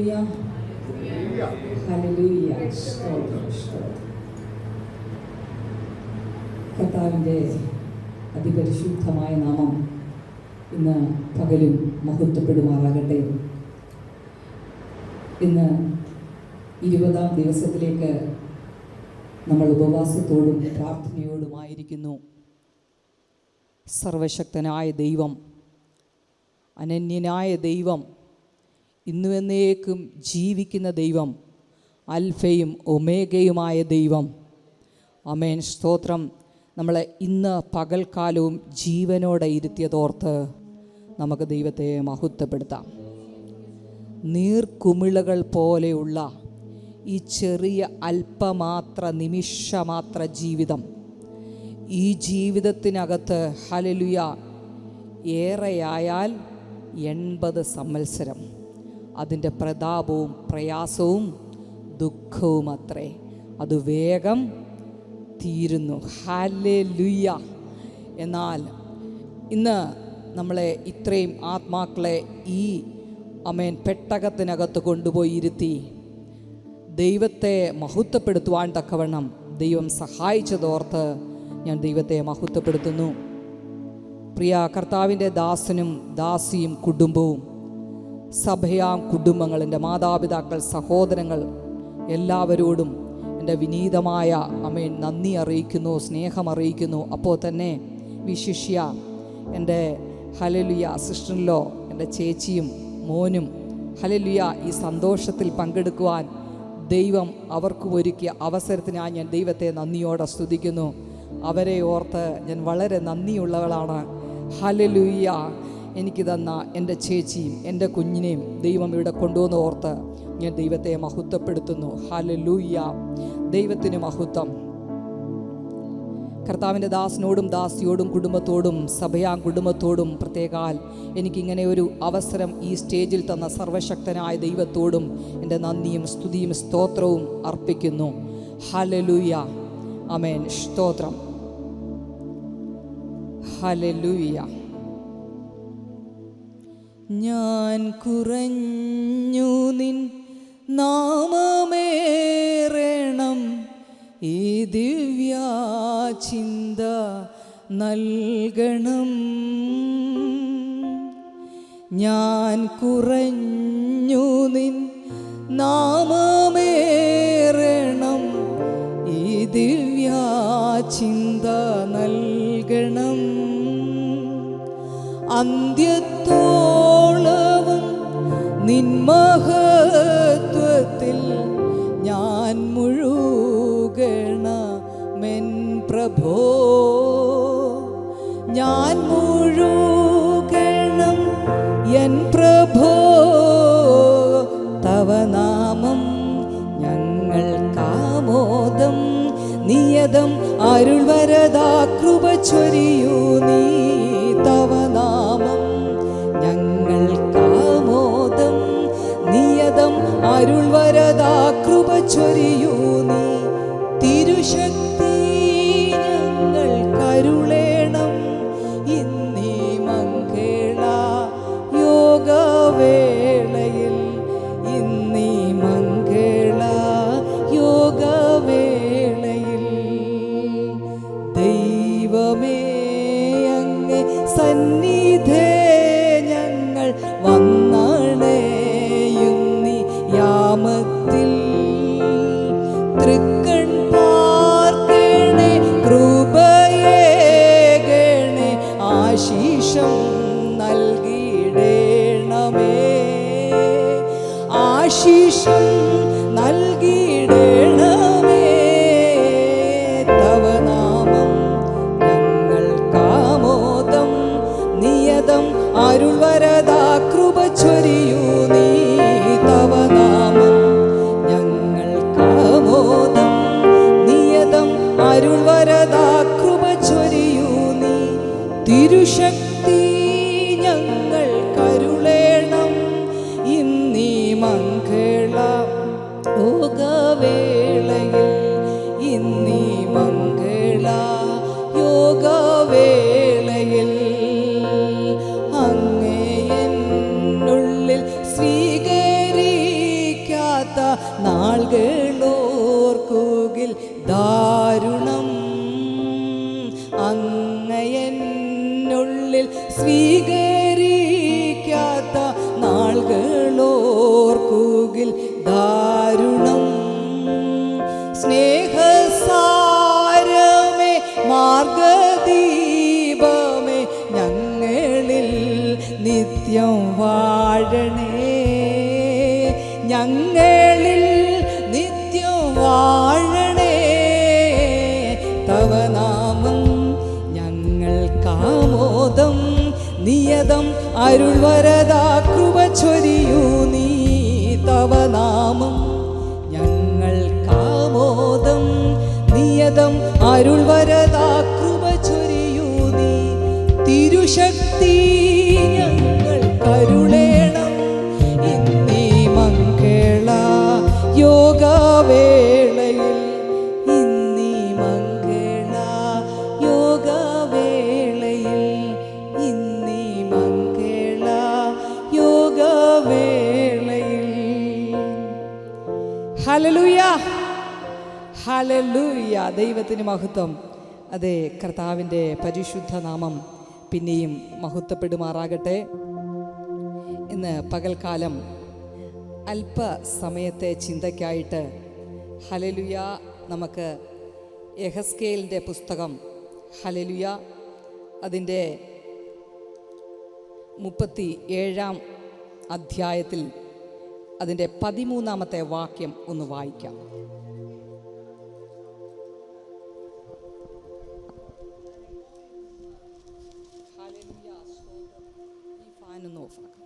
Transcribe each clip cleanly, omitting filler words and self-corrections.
Hallelujah, hallelujah. സ്തോത്രം, സ്തോത്രം. കർത്താവിൻ്റെ അതിപരിശുദ്ധമായ നാമം ഇന്ന് പകലും മഹത്വപ്പെടുമാറാകട്ടെ. ഇന്ന് 20-ാം ദിവസത്തിലേക്ക് നമ്മൾ ഉപവാസത്തോടും പ്രാർത്ഥനയോടുമായിരിക്കുന്നു. സർവശക്തനായ ദൈവം, അനന്യനായ ദൈവം, ഇന്നുവെന്നേക്കും ജീവിക്കുന്ന ദൈവം, അൽഫയും ഒമേഗയുമായ ദൈവം. ആമേൻ, സ്തോത്രം. നമ്മളെ ഇന്ന് പകൽക്കാലവും ജീവനോടെ ഇരുത്തിയതോർത്ത് നമുക്ക് ദൈവത്തെ മഹത്വപ്പെടുത്താം. നീർക്കുമിളകൾ പോലെയുള്ള ഈ ചെറിയ അല്പമാത്ര നിമിഷമാത്ര ജീവിതം, ഈ ജീവിതത്തിനകത്ത് ഹല്ലേലൂയ ഏറെയായാൽ 80 സംവത്സരം, അതിൻ്റെ പ്രതാപവും പ്രയാസവും ദുഃഖവും അത്രേ. അത് വേഗം തീരുന്നു. ഹല്ലേലൂയ. എന്നാൽ ഇന്ന് നമ്മളെ ഇത്രയും ആത്മാക്കളെ ഈ ആമേൻ പെട്ടകത്തിനകത്ത് കൊണ്ടുപോയി ഇരുത്തി ദൈവത്തെ മഹത്വപ്പെടുത്തുവാൻ തക്കവണ്ണം ദൈവം സഹായിച്ചതോർത്ത് ഞാൻ ദൈവത്തെ മഹത്വപ്പെടുത്തുന്നു. പ്രിയ കർത്താവിൻ്റെ ദാസനും ദാസിയും കുടുംബവും, സഭയാം കുടുംബങ്ങൾ, എൻ്റെ മാതാപിതാക്കൾ, സഹോദരങ്ങൾ എല്ലാവരോടും എൻ്റെ വിനീതമായ ആമേൻ നന്ദി അറിയിക്കുന്നു, സ്നേഹം അറിയിക്കുന്നു. അപ്പോൾ തന്നെ വിശിഷ്യ എൻ്റെ ഹല്ലേലൂയ സിസ്റ്ററിലോ, എൻ്റെ ചേച്ചിയും മോനും ഹല്ലേലൂയ ഈ സന്തോഷത്തിൽ പങ്കെടുക്കുവാൻ ദൈവം അവർക്ക് ഒരുക്കിയ അവസരത്തിനായി ഞാൻ ദൈവത്തെ നന്ദിയോടെ സ്തുതിക്കുന്നു. അവരെ ഓർത്ത് ഞാൻ വളരെ നന്ദിയുള്ളവളാണ്. ഹല്ലേലൂയ. എനിക്ക് തന്ന എൻ്റെ ചേച്ചിയും എൻ്റെ കുഞ്ഞിനെയും ദൈവം ഇവിടെ കൊണ്ടുവന്ന് ഓർത്ത് ഞാൻ ദൈവത്തെ മഹത്വപ്പെടുത്തുന്നു. ഹല്ലേലൂയ. ദൈവത്തിന് മഹത്വം. കർത്താവിൻ്റെ ദാസനോടും ദാസിയോടും കുടുംബത്തോടും സഭയാം കുടുംബത്തോടും പ്രത്യേകാൽ എനിക്കിങ്ങനെ ഒരു അവസരം ഈ സ്റ്റേജിൽ തന്ന സർവശക്തനായ ദൈവത്തോടും എൻ്റെ നന്ദിയും സ്തുതിയും സ്തോത്രവും അർപ്പിക്കുന്നു. ഹല്ലേലൂയ. ആമേൻ, സ്തോത്രം. ഹല്ലേലൂയ. ഞാൻ കുറഞ്ഞു നിൻ നാമമേറണം, ഈ ദിവ്യാചിന്ത നൽകണം. ഞാൻ കുറഞ്ഞു നിൻ നാമമേറണം, ഈ ദിവ്യാചിന്ത നൽകണം. അന്ത്യത്തോളവും നിൻ മഹത്വത്തിൽ ഞാൻ മുഴുകണമെൻ പ്രഭോ, ഞാൻ മുഴുകണം എൻ പ്രഭോ. തവ നാമം ഞങ്ങൾക്കാമോദം, നിയതം അരുൾവരദാ കൃപ ചൊരിയൂ നീ. തവ നാമം ഞങ്ങൾക്കാമോദം, നിയതം അരുൾവരദാ കൃപ ചൊരിയൂ നീ. തിരുശക്തി ഞങ്ങൾ കരുളേണം, ഇന്നീ മംഗള യോഗവേളയിൽ, ഇന്നീ മംഗള യോഗവേളയിൽ. ദൈവമേ അങ്ങേ സന്നിധേ ഞങ്ങൾ വന്നണയും നീ യാമത്തിൽ. തൃക്കൺ പാർക്കണേ, കൃപയേകണേ, ആശീഷം നൽകിയിടേണമേ, ആശീഷം നൽകിയിടേണമേ. തവ നാമം ഞങ്ങൾക്കാമോദം, നിയതം അരുൾവരദാ കൃപ ചൊരിയൂ നീ. തവ നാമം ഞങ്ങൾക്കാമോദം, നിയതം അരുൾവരദാ കൃപ ചൊരിയൂ നീ. തിരുശക്തി ഞങ്ങൾ കരുളേണം, ഇന്നീ മംഗള യോഗവേളയിൽ, ഇന്നീ മംഗള യോഗവേളയിൽ. അങ്ങേ എന്നുള്ളിൽ സ്വീകരിക്കണം, നാളുകളോർക്കുകിൽ ദാരുണം. അങ്ങയെന്നുള്ളിൽ സ്വീകരിക്കാത്ത നാളുകളോർക്കുകിൽ ദാരുണം. സ്നേഹസാരമേ മാർഗദീപമേ ഞങ്ങളിൽ നിത്യം വാഴണേ, ഞങ്ങളിൽ നിത്യം വാഴണേ. തവ നാമം ഞങ്ങൾക്കാമോദം, നിയതം അരുൾവരദാ കൃപ ചൊരിയൂ നീ. തവ നാമം ഞങ്ങൾക്കാമോദം, നിയതം അരുൾവരദാ കൃപ ചൊരിയൂ നീ. തിരുശക്തി ഞങ്ങൾ കരുളേണം ഇന്നീ മംഗള യോഗവേളയിൽ, ഇന്നീ മംഗള യോഗവേളയിൽ, ഇന്നീ മംഗള യോഗവേളയിൽ. Hallelujah, hallelujah. ദൈവത്തിന് മഹത്വം. അതെ, കർത്താവിൻ്റെ പരിശുദ്ധ നാമം പിന്നെയും മഹത്വപ്പെടുമാറാകട്ടെ. ഇന്ന് പകൽക്കാലം അല്പസമയത്തെ ചിന്തയ്ക്കായിട്ട് ഹല്ലേലൂയ നമുക്ക് യെഹെസ്കേലിൻ്റെ പുസ്തകം ഹല്ലേലൂയ അതിൻ്റെ 37-ാം അധ്യായത്തിൽ അതിൻ്റെ 13-ാമത്തെ വാക്യം ഒന്ന് വായിക്കാം. ഈ ഫാനൊന്ന് ഓഫാക്കാം.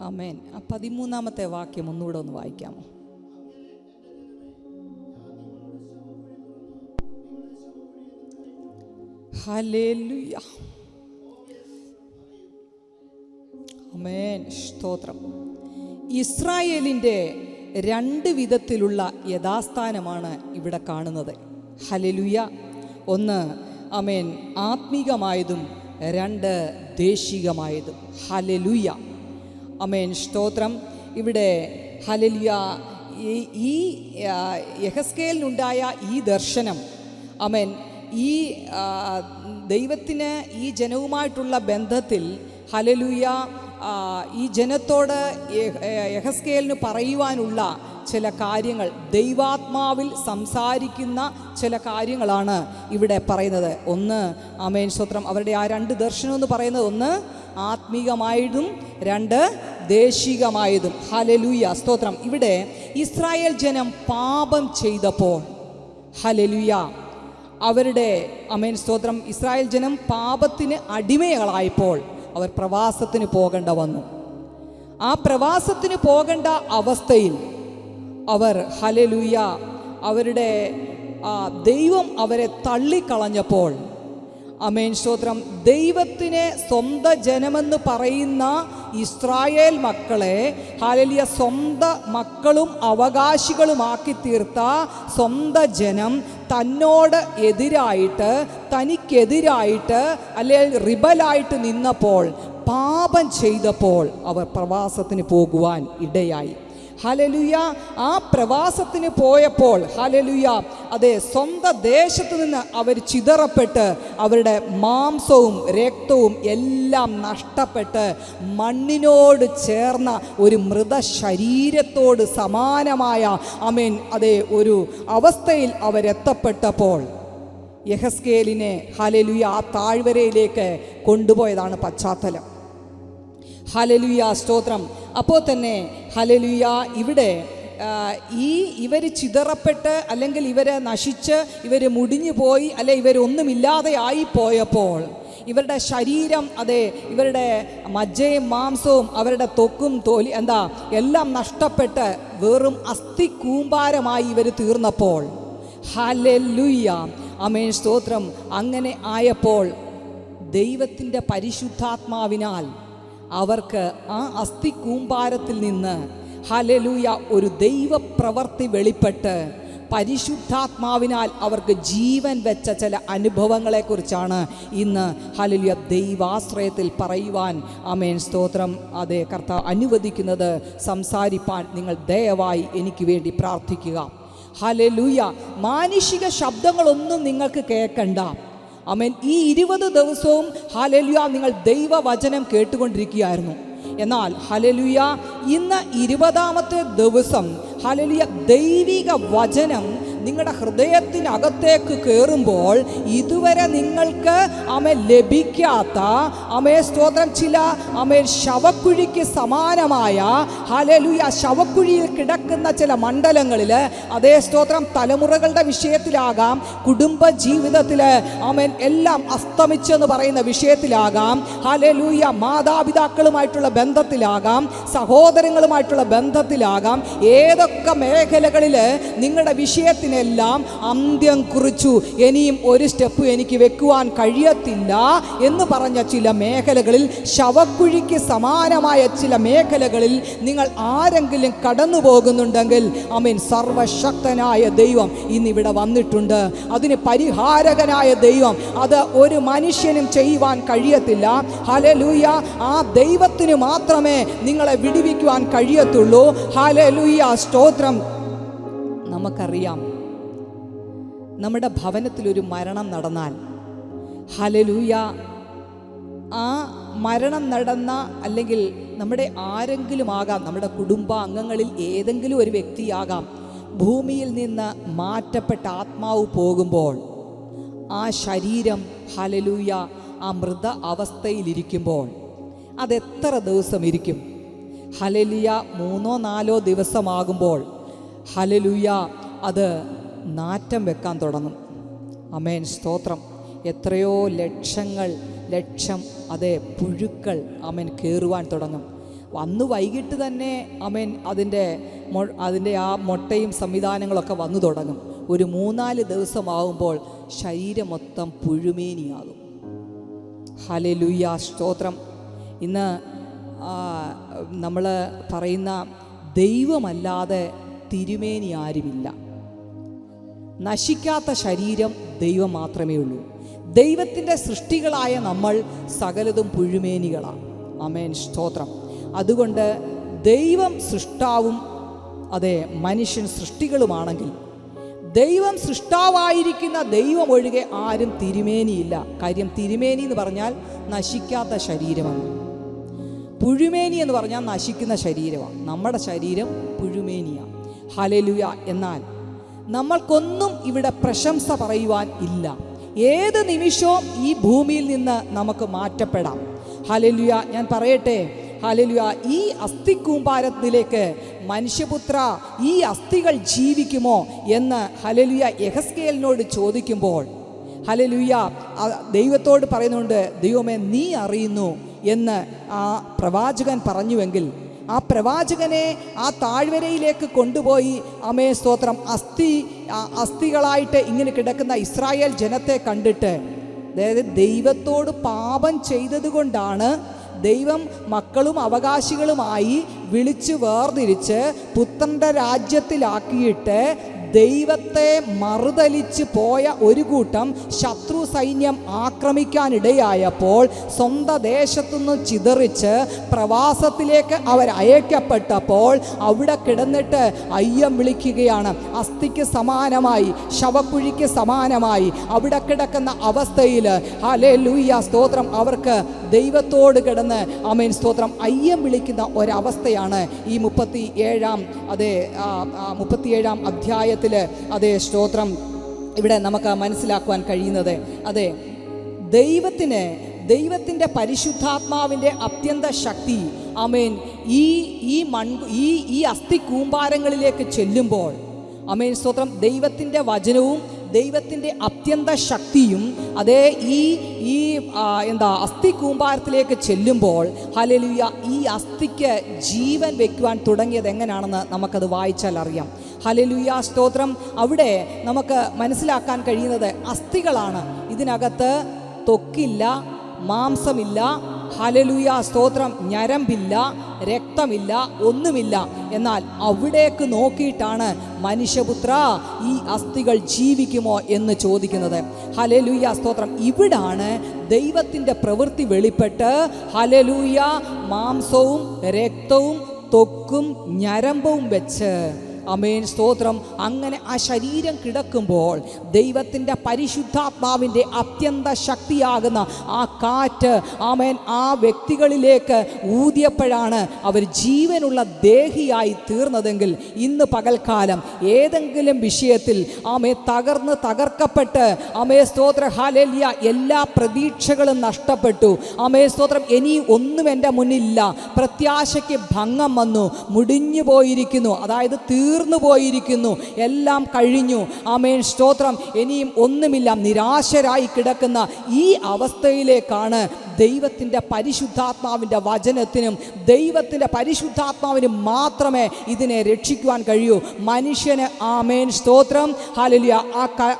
ആമേൻ. ആ 13-ാമത്തെ വാക്യം ഒന്നുകൂടെ ഒന്ന് വായിക്കാമോ? ഹല്ലേലൂയ, ആമേൻ, സ്തോത്രം. ഇസ്രായേലിൻ്റെ 2 വിധത്തിലുള്ള യഥാസ്ഥാനമാണ് ഇവിടെ കാണുന്നത്. ഹല്ലേലൂയ. ഒന്ന് ആമേൻ ആത്മീകമായതും 2 ദേശികമായതും. ഹല്ലേലൂയ, ആമേൻ, സ്തോത്രം. ഇവിടെ ഹല്ലേലൂയ ഈ യെഹെസ്കേലിനുണ്ടായ ഈ ദർശനം ആമേൻ ഈ ദൈവത്തിന് ഈ ജനവുമായിട്ടുള്ള ബന്ധത്തിൽ ഹല്ലേലൂയ ഈ ജനത്തോട് യെഹെസ്കേലിന് പറയുവാനുള്ള ചില കാര്യങ്ങൾ, ദൈവാത്മാവിൽ സംസാരിക്കുന്ന ചില കാര്യങ്ങളാണ് ഇവിടെ പറയുന്നത്. ഒന്ന് ആമേൻ, സ്തോത്രം, അവരുടെ ആ 2 ദർശനം എന്ന് പറയുന്നത് ഒന്ന് ആത്മീകമായതും 2 ദേശികമായതും. ഹല്ലേലൂയ, സ്തോത്രം. ഇവിടെ ഇസ്രായേൽ ജനം പാപം ചെയ്തപ്പോൾ ഹല്ലേലൂയ അവരുടെ ആമേൻ, സ്തോത്രം, ഇസ്രായേൽ ജനം പാപത്തിന് അടിമകളായപ്പോൾ അവർ പ്രവാസത്തിന് പോകേണ്ട വന്നു. ആ പ്രവാസത്തിന് പോകേണ്ട അവസ്ഥയിൽ അവർ ഹല്ലേലൂയ അവരുടെ ദൈവം അവരെ തള്ളിക്കളഞ്ഞപ്പോൾ ആമേൻ, സ്തോത്രം, ദൈവത്തിന് സ്വന്തം ജനമെന്ന് പറയുന്ന ഇസ്രായേൽ മക്കളെ ഹല്ലേലൂയ സ്വന്തം മക്കളും അവകാശികളുമാക്കി തീർത്ത സ്വന്തം ജനം തന്നോട് എതിരായിട്ട്, തനിക്കെതിരായിട്ട് അല്ലെങ്കിൽ റിബലായിട്ട് നിന്നപ്പോൾ, പാപം ചെയ്തപ്പോൾ അവർ പ്രവാസത്തിന് പോകുവാൻ ഇടയായി. ഹല്ലേലൂയ. ആ പ്രവാസത്തിന് പോയപ്പോൾ ഹല്ലേലൂയ അതെ സ്വന്തം ദേശത്ത് നിന്ന് അവർ ചിതറപ്പെട്ട് അവരുടെ മാംസവും രക്തവും എല്ലാം നഷ്ടപ്പെട്ട് മണ്ണിനോട് ചേർന്ന ഒരു മൃതശരീരത്തോട് സമാനമായ ആമേൻ അതെ ഒരു അവസ്ഥയിൽ അവരെത്തപ്പെട്ടപ്പോൾ യെഹെസ്കേലിനെ ഹല്ലേലൂയ ആ താഴ്വരയിലേക്ക് കൊണ്ടുപോയതാണ് പശ്ചാത്തലം. ഹല്ലേലൂയ, സ്തോത്രം. അപ്പോൾ തന്നെ ഹല്ലേലൂയ ഇവിടെ ഇവർ ചിതറപ്പെട്ട് അല്ലെങ്കിൽ ഇവർ നശിച്ച് ഇവർ മുടിഞ്ഞു പോയി അല്ലെ ഇവരൊന്നുമില്ലാതെ ആയിപ്പോയപ്പോൾ ഇവരുടെ ശരീരം, ഇവരുടെ മജ്ജയും മാംസവും അവരുടെ ത്വക്കും എല്ലാം നഷ്ടപ്പെട്ട് വെറും അസ്ഥി കൂമ്പാരമായി ഇവർ തീർന്നപ്പോൾ, ഹല്ലേലൂയ, ആമേൻ, സ്തോത്രം. അങ്ങനെ ആയപ്പോൾ ദൈവത്തിൻ്റെ പരിശുദ്ധാത്മാവിനാൽ അവർക്ക് ആ അസ്ഥി കൂമ്പാരത്തിൽ നിന്ന്, ഹല്ലേലൂയ, ഒരു ദൈവപ്രവൃത്തി വെളിപ്പെട്ട് പരിശുദ്ധാത്മാവിനാൽ അവർക്ക് ജീവൻ വെച്ച ചില അനുഭവങ്ങളെക്കുറിച്ചാണ് ഇന്ന്, ഹല്ലേലൂയ, ദൈവാശ്രയത്തിൽ പറയുവാൻ, ആമേൻ, സ്തോത്രം, കർത്താവ് അനുവദിക്കുന്നത്. സംസാരിപ്പാൻ നിങ്ങൾ ദയവായി എനിക്ക് വേണ്ടി പ്രാർത്ഥിക്കുക. ഹല്ലേലൂയ. മാനുഷിക ശബ്ദങ്ങളൊന്നും നിങ്ങൾക്ക് കേൾക്കണ്ട. ആമേൻ. ഈ 20 ദിവസവും, ഹല്ലേലൂയ, നിങ്ങൾ ദൈവവചനം കേട്ടുകൊണ്ടിരിക്കുകയായിരുന്നു. എന്നാൽ ഹല്ലേലൂയ, ഇന്ന് 20ാമത്തെ ദിവസം, ഹല്ലേലൂയ, ദൈവിക വചനം നിങ്ങളുടെ ഹൃദയത്തിനകത്തേക്ക് കയറുമ്പോൾ ഇതുവരെ നിങ്ങൾക്ക് ലഭിക്കാത്ത, സ്തോത്രം, ചില ശവക്കുഴിക്ക് സമാനമായ, ഹല്ലേലൂയ, ശവക്കുഴിയിൽ കിടക്കുന്ന ചില മണ്ഡലങ്ങളിൽ, സ്തോത്രം, തലമുറകളുടെ വിഷയത്തിലാകാം, കുടുംബ ജീവിതത്തിൽ എല്ലാം അസ്തമിച്ചെന്ന് പറയുന്ന വിഷയത്തിലാകാം, ഹല്ലേലൂയ, മാതാപിതാക്കളുമായിട്ടുള്ള ബന്ധത്തിലാകാം, സഹോദരങ്ങളുമായിട്ടുള്ള ബന്ധത്തിലാകാം, ഏതൊക്കെ മേഖലകളിൽ നിങ്ങളുടെ വിഷയത്തിനെല്ലാം അന്ത്യം കുറിച്ചു, ഇനിയും ഒരു സ്റ്റെപ്പ് എനിക്ക് വെക്കുവാൻ കഴിയത്തില്ല എന്ന് പറഞ്ഞ ചില മേഖലകളിൽ, ശവക്കുഴിക്ക് സമാനമായ ചില മേഖലകളിൽ നിങ്ങൾ ആരെങ്കിലും കടന്നു പോകുന്നുണ്ടെങ്കിൽ, ആമേൻ, സർവശക്തനായ ദൈവം ഇന്നിവിടെ വന്നിട്ടുണ്ട്. അതിന് പരിഹാരകനായ ദൈവം, അത് ഒരു മനുഷ്യനും ചെയ്യുവാൻ കഴിയത്തില്ല. ഹല്ലേലൂയ. ആ ദൈവത്തിന് മാത്രമേ നിങ്ങളെ വിടുവിക്കുവാൻ കഴിയത്തുള്ളൂ. ഹല്ലേലൂയ, സ്തോത്രം. നമുക്കറിയാം, നമ്മുടെ ഭവനത്തിലൊരു മരണം നടന്നാൽ, ഹല്ലേലൂയ, ആ മരണം നടന്ന, അല്ലെങ്കിൽ നമ്മുടെ ആരെങ്കിലും ആകാം, നമ്മുടെ കുടുംബാംഗങ്ങളിൽ ഏതെങ്കിലും ഒരു വ്യക്തിയാകാം, ഭൂമിയിൽ നിന്ന് മാറ്റപ്പെട്ട ആത്മാവ് പോകുമ്പോൾ ആ ശരീരം, ഹല്ലേലൂയ, ആ മൃത അവസ്ഥയിലിരിക്കുമ്പോൾ അതെത്ര ദിവസം ഇരിക്കും? ഹല്ലേലൂയ, 3-4 ദിവസമാകുമ്പോൾ, ഹല്ലേലൂയ, അത് നാറ്റം വെക്കാൻ തുടങ്ങും. ആമേൻ, സ്തോത്രം. എത്രയോ ലക്ഷം പുഴുക്കൾ, ആമേൻ, കയറുവാൻ തുടങ്ങും. അന്ന് വൈകിട്ട് തന്നെ, ആമേൻ, അതിൻ്റെ ആ മുട്ടയും സംവിധാനങ്ങളൊക്കെ വന്നു തുടങ്ങും. ഒരു 3-4 ദിവസമാകുമ്പോൾ ശരീരം മൊത്തം പുഴുമേനിയാകും. ഹല്ലേലൂയ, സ്തോത്രം. ഇന്ന് നമ്മൾ പറയുന്ന ദൈവമല്ലാതെ തിരുമേനി ആരുമില്ല. നശിക്കാത്ത ശരീരം ദൈവം മാത്രമേ ഉള്ളൂ. ദൈവത്തിൻ്റെ സൃഷ്ടികളായ നമ്മൾ സകലതും പുഴുമേനികളാണ്. ആമേൻ, സ്തോത്രം. അതുകൊണ്ട് ദൈവം സൃഷ്ടാവും മനുഷ്യൻ സൃഷ്ടികളുമാണെങ്കിൽ, ദൈവം സൃഷ്ടാവായിരിക്കുന്ന ദൈവം ഒഴികെ ആരും തിരുമേനിയില്ല. കാര്യം, തിരുമേനി എന്ന് പറഞ്ഞാൽ നശിക്കാത്ത ശരീരമാണ്. പുഴുമേനി എന്ന് പറഞ്ഞാൽ നശിക്കുന്ന ശരീരമാണ്. നമ്മുടെ ശരീരം പുഴുമേനിയാണ്. ഹല്ലേലൂയ. എന്നാൽ നമ്മൾക്കൊന്നും ഇവിടെ പ്രശംസ പറയുവാൻ ഇല്ല. ഏത് നിമിഷവും ഈ ഭൂമിയിൽ നിന്ന് നമുക്ക് മാറ്റപ്പെടാം. ഹല്ലേലൂയ. ഞാൻ പറയട്ടെ, ഹല്ലേലൂയ, ഈ അസ്ഥിക്കൂമ്പാരത്തിലേക്ക് മനുഷ്യപുത്ര, ഈ അസ്ഥികൾ ജീവിക്കുമോ എന്ന്, ഹല്ലേലൂയ, യെഹെസ്കേലിനോട് ചോദിക്കുമ്പോൾ, ഹല്ലേലൂയ, ദൈവത്തോട് പറയുന്നുണ്ട്, ദൈവമേ, നീ അറിയുന്നു എന്ന് ആ പ്രവാചകൻ പറഞ്ഞുവെങ്കിൽ, ആ പ്രവാചകനെ ആ താഴ്വരയിലേക്ക് കൊണ്ടുപോയി, ആമേ, സ്തോത്രം, അസ്ഥികളായിട്ട് ഇങ്ങനെ കിടക്കുന്ന ഇസ്രായേൽ ജനത്തെ കണ്ടിട്ട്, അതായത് ദൈവത്തോട് പാപം ചെയ്തത് കൊണ്ടാണ് ദൈവം മക്കളും അവകാശികളുമായി വിളിച്ചു വേർതിരിച്ച് പുത്രൻ്റെ രാജ്യത്തിലാക്കിയിട്ട് ദൈവത്തെ മറുതലിച്ച് പോയ ഒരു കൂട്ടം ശത്രു സൈന്യം ആക്രമിക്കാനിടയായപ്പോൾ സ്വന്തം ദേശത്തുനിന്ന് ചിതറിച്ച് പ്രവാസത്തിലേക്ക് അവർ അയക്കപ്പെട്ടപ്പോൾ അവിടെ കിടന്നിട്ട് അയ്യം വിളിക്കുകയാണ്. അസ്ഥിക്ക് സമാനമായി, ശവക്കുഴിക്ക് സമാനമായി അവിടെ കിടക്കുന്ന അവസ്ഥയിൽ, ഹല്ലേലൂയ, സ്തോത്രം, അവർക്ക് ദൈവത്തോട് കിടന്ന്, ആമേൻ, സ്തോത്രം, അയ്യം വിളിക്കുന്ന ഒരവസ്ഥയാണ് ഈ 37-ാം അധ്യായത്തിൽ, സ്തോത്രം, ഇവിടെ നമുക്ക് മനസ്സിലാക്കുവാൻ കഴിയുന്നത്. ദൈവത്തിന് ദൈവത്തിൻ്റെ പരിശുദ്ധാത്മാവിൻ്റെ അത്യന്ത ശക്തി ആമേൻ ഈ അസ്ഥി കൂമ്പാരങ്ങളിലേക്ക് ചെല്ലുമ്പോൾ ആമേൻ സ്തോത്രം, ദൈവത്തിൻ്റെ വചനവും ദൈവത്തിൻ്റെ അത്യന്ത ശക്തിയും അതേ ഈ അസ്ഥി കൂമ്പാരത്തിലേക്ക് ചെല്ലുമ്പോൾ ഹല്ലേലൂയ, ഈ അസ്ഥിക്ക് ജീവൻ വെക്കുവാൻ തുടങ്ങിയത് എങ്ങനെയാണെന്ന് നമുക്കത് വായിച്ചാൽ അറിയാം. ഹല്ലേലൂയ സ്തോത്രം. അവിടെ നമുക്ക് മനസ്സിലാക്കാൻ കഴിയുന്നത് അസ്ഥികളാണ്. ഇതിനകത്ത് ത്വക്കില്ല, മാംസമില്ല, ഹല്ലേലൂയ സ്തോത്രം, ഞരമ്പില്ല, രക്തമില്ല, ഒന്നുമില്ല. എന്നാൽ അവിടേക്ക് നോക്കിയിട്ടാണ് മനുഷ്യപുത്ര ഈ അസ്ഥികൾ ജീവിക്കുമോ എന്ന് ചോദിക്കുന്നത്. ഹല്ലേലൂയ സ്തോത്രം. ഇവിടാണ് ദൈവത്തിൻ്റെ പ്രവൃത്തി വെളിപ്പെട്ട് ഹല്ലേലൂയ മാംസവും രക്തവും ത്വക്കും ഞരമ്പവും വെച്ച് ആമേൻ സ്തോത്രം, അങ്ങനെ ആ ശരീരം കിടക്കുമ്പോൾ ദൈവത്തിൻ്റെ പരിശുദ്ധാത്മാവിൻ്റെ അത്യന്ത ശക്തിയാകുന്ന ആ കാറ്റ് ആമേൻ ആ വ്യക്തികളിലേക്ക് ഊതിയപ്പോഴാണ് അവർ ജീവനുള്ള ദേഹിയായി തീർന്നതെങ്കിൽ ഇന്ന് പകൽക്കാലം ഏതെങ്കിലും വിഷയത്തിൽ തകർക്കപ്പെട്ട് സ്തോത്ര ഹല്ലേലൂയ എല്ലാ പ്രതീക്ഷകളും നഷ്ടപ്പെട്ടു, സ്തോത്രം, ഇനി ഒന്നും എൻ്റെ മുന്നിലില്ല, പ്രത്യാശയ്ക്ക് ഭംഗം വന്നു, മുടിഞ്ഞു പോയിരിക്കുന്നു, അതായത് തീർന്നു പോയിരിക്കുന്നു, എല്ലാം കഴിഞ്ഞു, ആമേൻ സ്തോത്രം, ഇനിയും ഒന്നുമില്ല, നിരാശരായി കിടക്കുന്ന ഈ അവസ്ഥയിലേക്കാണ് ദൈവത്തിൻ്റെ പരിശുദ്ധാത്മാവിൻ്റെ വചനത്തിനും ദൈവത്തിൻ്റെ പരിശുദ്ധാത്മാവിനും മാത്രമേ ഇതിനെ രക്ഷിക്കുവാൻ കഴിയൂ. മനുഷ്യന് ആമേൻ സ്തോത്രം ഹല്ലേലൂയ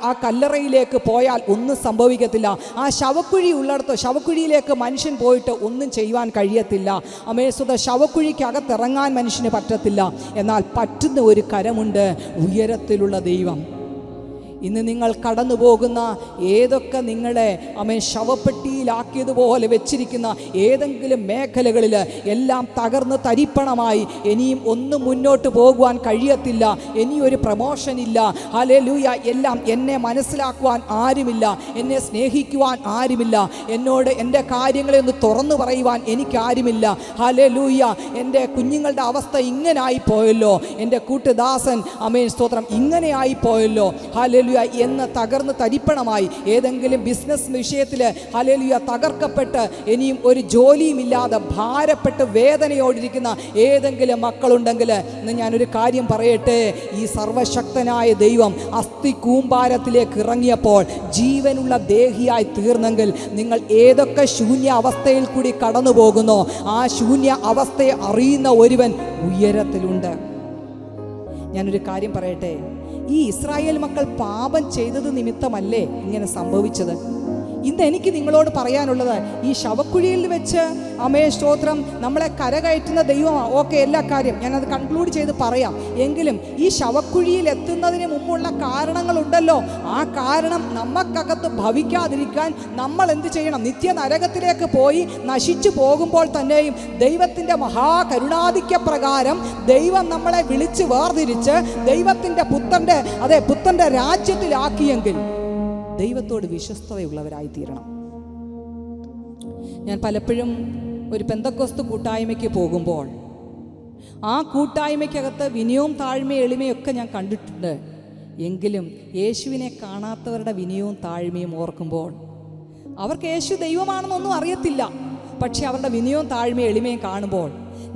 ആ കല്ലറയിലേക്ക് പോയാൽ ഒന്നും സംഭവിക്കത്തില്ല. ആ ശവക്കുഴി ഉള്ളിടത്ത് ശവക്കുഴിയിലേക്ക് മനുഷ്യൻ പോയിട്ട് ഒന്നും ചെയ്യുവാൻ കഴിയത്തില്ല. ആമേൻ സ്തോത്രം. ശവക്കുഴിക്കകത്തിറങ്ങാൻ മനുഷ്യന് പറ്റത്തില്ല. എന്നാൽ പറ്റുന്ന ഒരു കരമുണ്ട്, ഉയരത്തിലുള്ള ദൈവം. ഇന്ന് നിങ്ങൾ കടന്നു പോകുന്ന ഏതൊക്കെ നിങ്ങളെ ആമേൻ ശവപ്പെട്ടിയിലാക്കിയതുപോലെ വെച്ചിരിക്കുന്ന ഏതെങ്കിലും മേഖലകളിൽ എല്ലാം തകർന്ന് തരിപ്പണമായി ഇനിയും ഒന്നും മുന്നോട്ട് പോകുവാൻ കഴിയത്തില്ല, ഇനിയൊരു പ്രമോഷൻ ഇല്ല, ഹല്ലേലൂയ, എല്ലാം എന്നെ മനസ്സിലാക്കുവാൻ ആരുമില്ല, എന്നെ സ്നേഹിക്കുവാൻ ആരുമില്ല, എന്നോട് എൻ്റെ കാര്യങ്ങളെ ഒന്ന് തുറന്നു പറയുവാൻ എനിക്കാരുമില്ല, ഹല്ലേലൂയ, എൻ്റെ കുഞ്ഞുങ്ങളുടെ അവസ്ഥ ഇങ്ങനായി പോയല്ലോ, എൻ്റെ കൂട്ടുദാസൻ ആമേൻ സ്തോത്രം ഇങ്ങനെയായി പോയല്ലോ, ഹല്ലേലൂയ എന്ന് തകർന്ന് തരിപ്പണമായി ഏതെങ്കിലും ബിസിനസ് വിഷയത്തിൽ ഹല്ലേലൂയ തകർക്കപ്പെട്ട് ഇനിയും ഒരു ജോലിയുമില്ലാതെ ഭാരപ്പെട്ട് വേദനയോടിരിക്കുന്ന ഏതെങ്കിലും മക്കളുണ്ടെങ്കിൽ ഇന്ന് ഞാനൊരു കാര്യം പറയട്ടെ, ഈ സർവശക്തനായ ദൈവം അസ്ഥി കൂമ്പാരത്തിലേക്ക് ഇറങ്ങിയപ്പോൾ ജീവനുള്ള ദേഹിയായി തീർന്നെങ്കിൽ നിങ്ങൾ ഏതൊക്കെ ശൂന്യ അവസ്ഥയിൽ കൂടി കടന്നു പോകുന്നോ ആ ശൂന്യ അവസ്ഥയെ അറിയുന്ന ഒരുവൻ ഉയരത്തിലുണ്ട്. ഞാനൊരു കാര്യം പറയട്ടെ, ഈ ഇസ്രായേൽ മക്കൾ പാപം ചെയ്തത് നിമിത്തമല്ലേ ഇങ്ങനെ സംഭവിച്ചത്? ഇന്ന് എനിക്ക് നിങ്ങളോട് പറയാനുള്ളത്, ഈ ശവക്കുഴിയിൽ വെച്ച് ആമേൻ സ്തോത്രം നമ്മളെ കരകയറ്റുന്ന ദൈവമാണ്. ഓക്കെ, എല്ലാ കാര്യം ഞാനത് കൺക്ലൂഡ് ചെയ്ത് പറയാം. എങ്കിലും ഈ ശവക്കുഴിയിൽ എത്തുന്നതിന് മുമ്പുള്ള കാരണങ്ങളുണ്ടല്ലോ, ആ കാരണം നമുക്കകത്ത് ഭവിക്കാതിരിക്കാൻ നമ്മൾ എന്ത് ചെയ്യണം? നിത്യ നരകത്തിലേക്ക് പോയി നശിച്ചു പോകുമ്പോൾ തന്നെയും ദൈവത്തിൻ്റെ മഹാകരുണാധിക്യ പ്രകാരം ദൈവം നമ്മളെ വിളിച്ച് വേർതിരിച്ച് ദൈവത്തിൻ്റെ പുത്രൻ്റെ രാജ്യത്തിലാക്കിയെങ്കിൽ ദൈവത്തോട് വിശ്വസ്തതയുള്ളവരായി തീരണം. ഞാൻ പലപ്പോഴും ഒരു പെന്തക്കോസ്ത് കൂട്ടായ്മയ്ക്ക് പോകുമ്പോൾ ആ കൂട്ടായ്മയ്ക്കകത്ത് വിനയവും താഴ്മയും എളിമയൊക്കെ ഞാൻ കണ്ടിട്ടുണ്ട്. എങ്കിലും യേശുവിനെ കാണാത്തവരുടെ വിനയവും താഴ്മയും ഓർക്കുമ്പോൾ അവർക്ക് യേശു ദൈവമാണെന്നൊന്നും അറിയത്തില്ല. പക്ഷെ അവരുടെ വിനയവും താഴ്മയും എളിമയും കാണുമ്പോൾ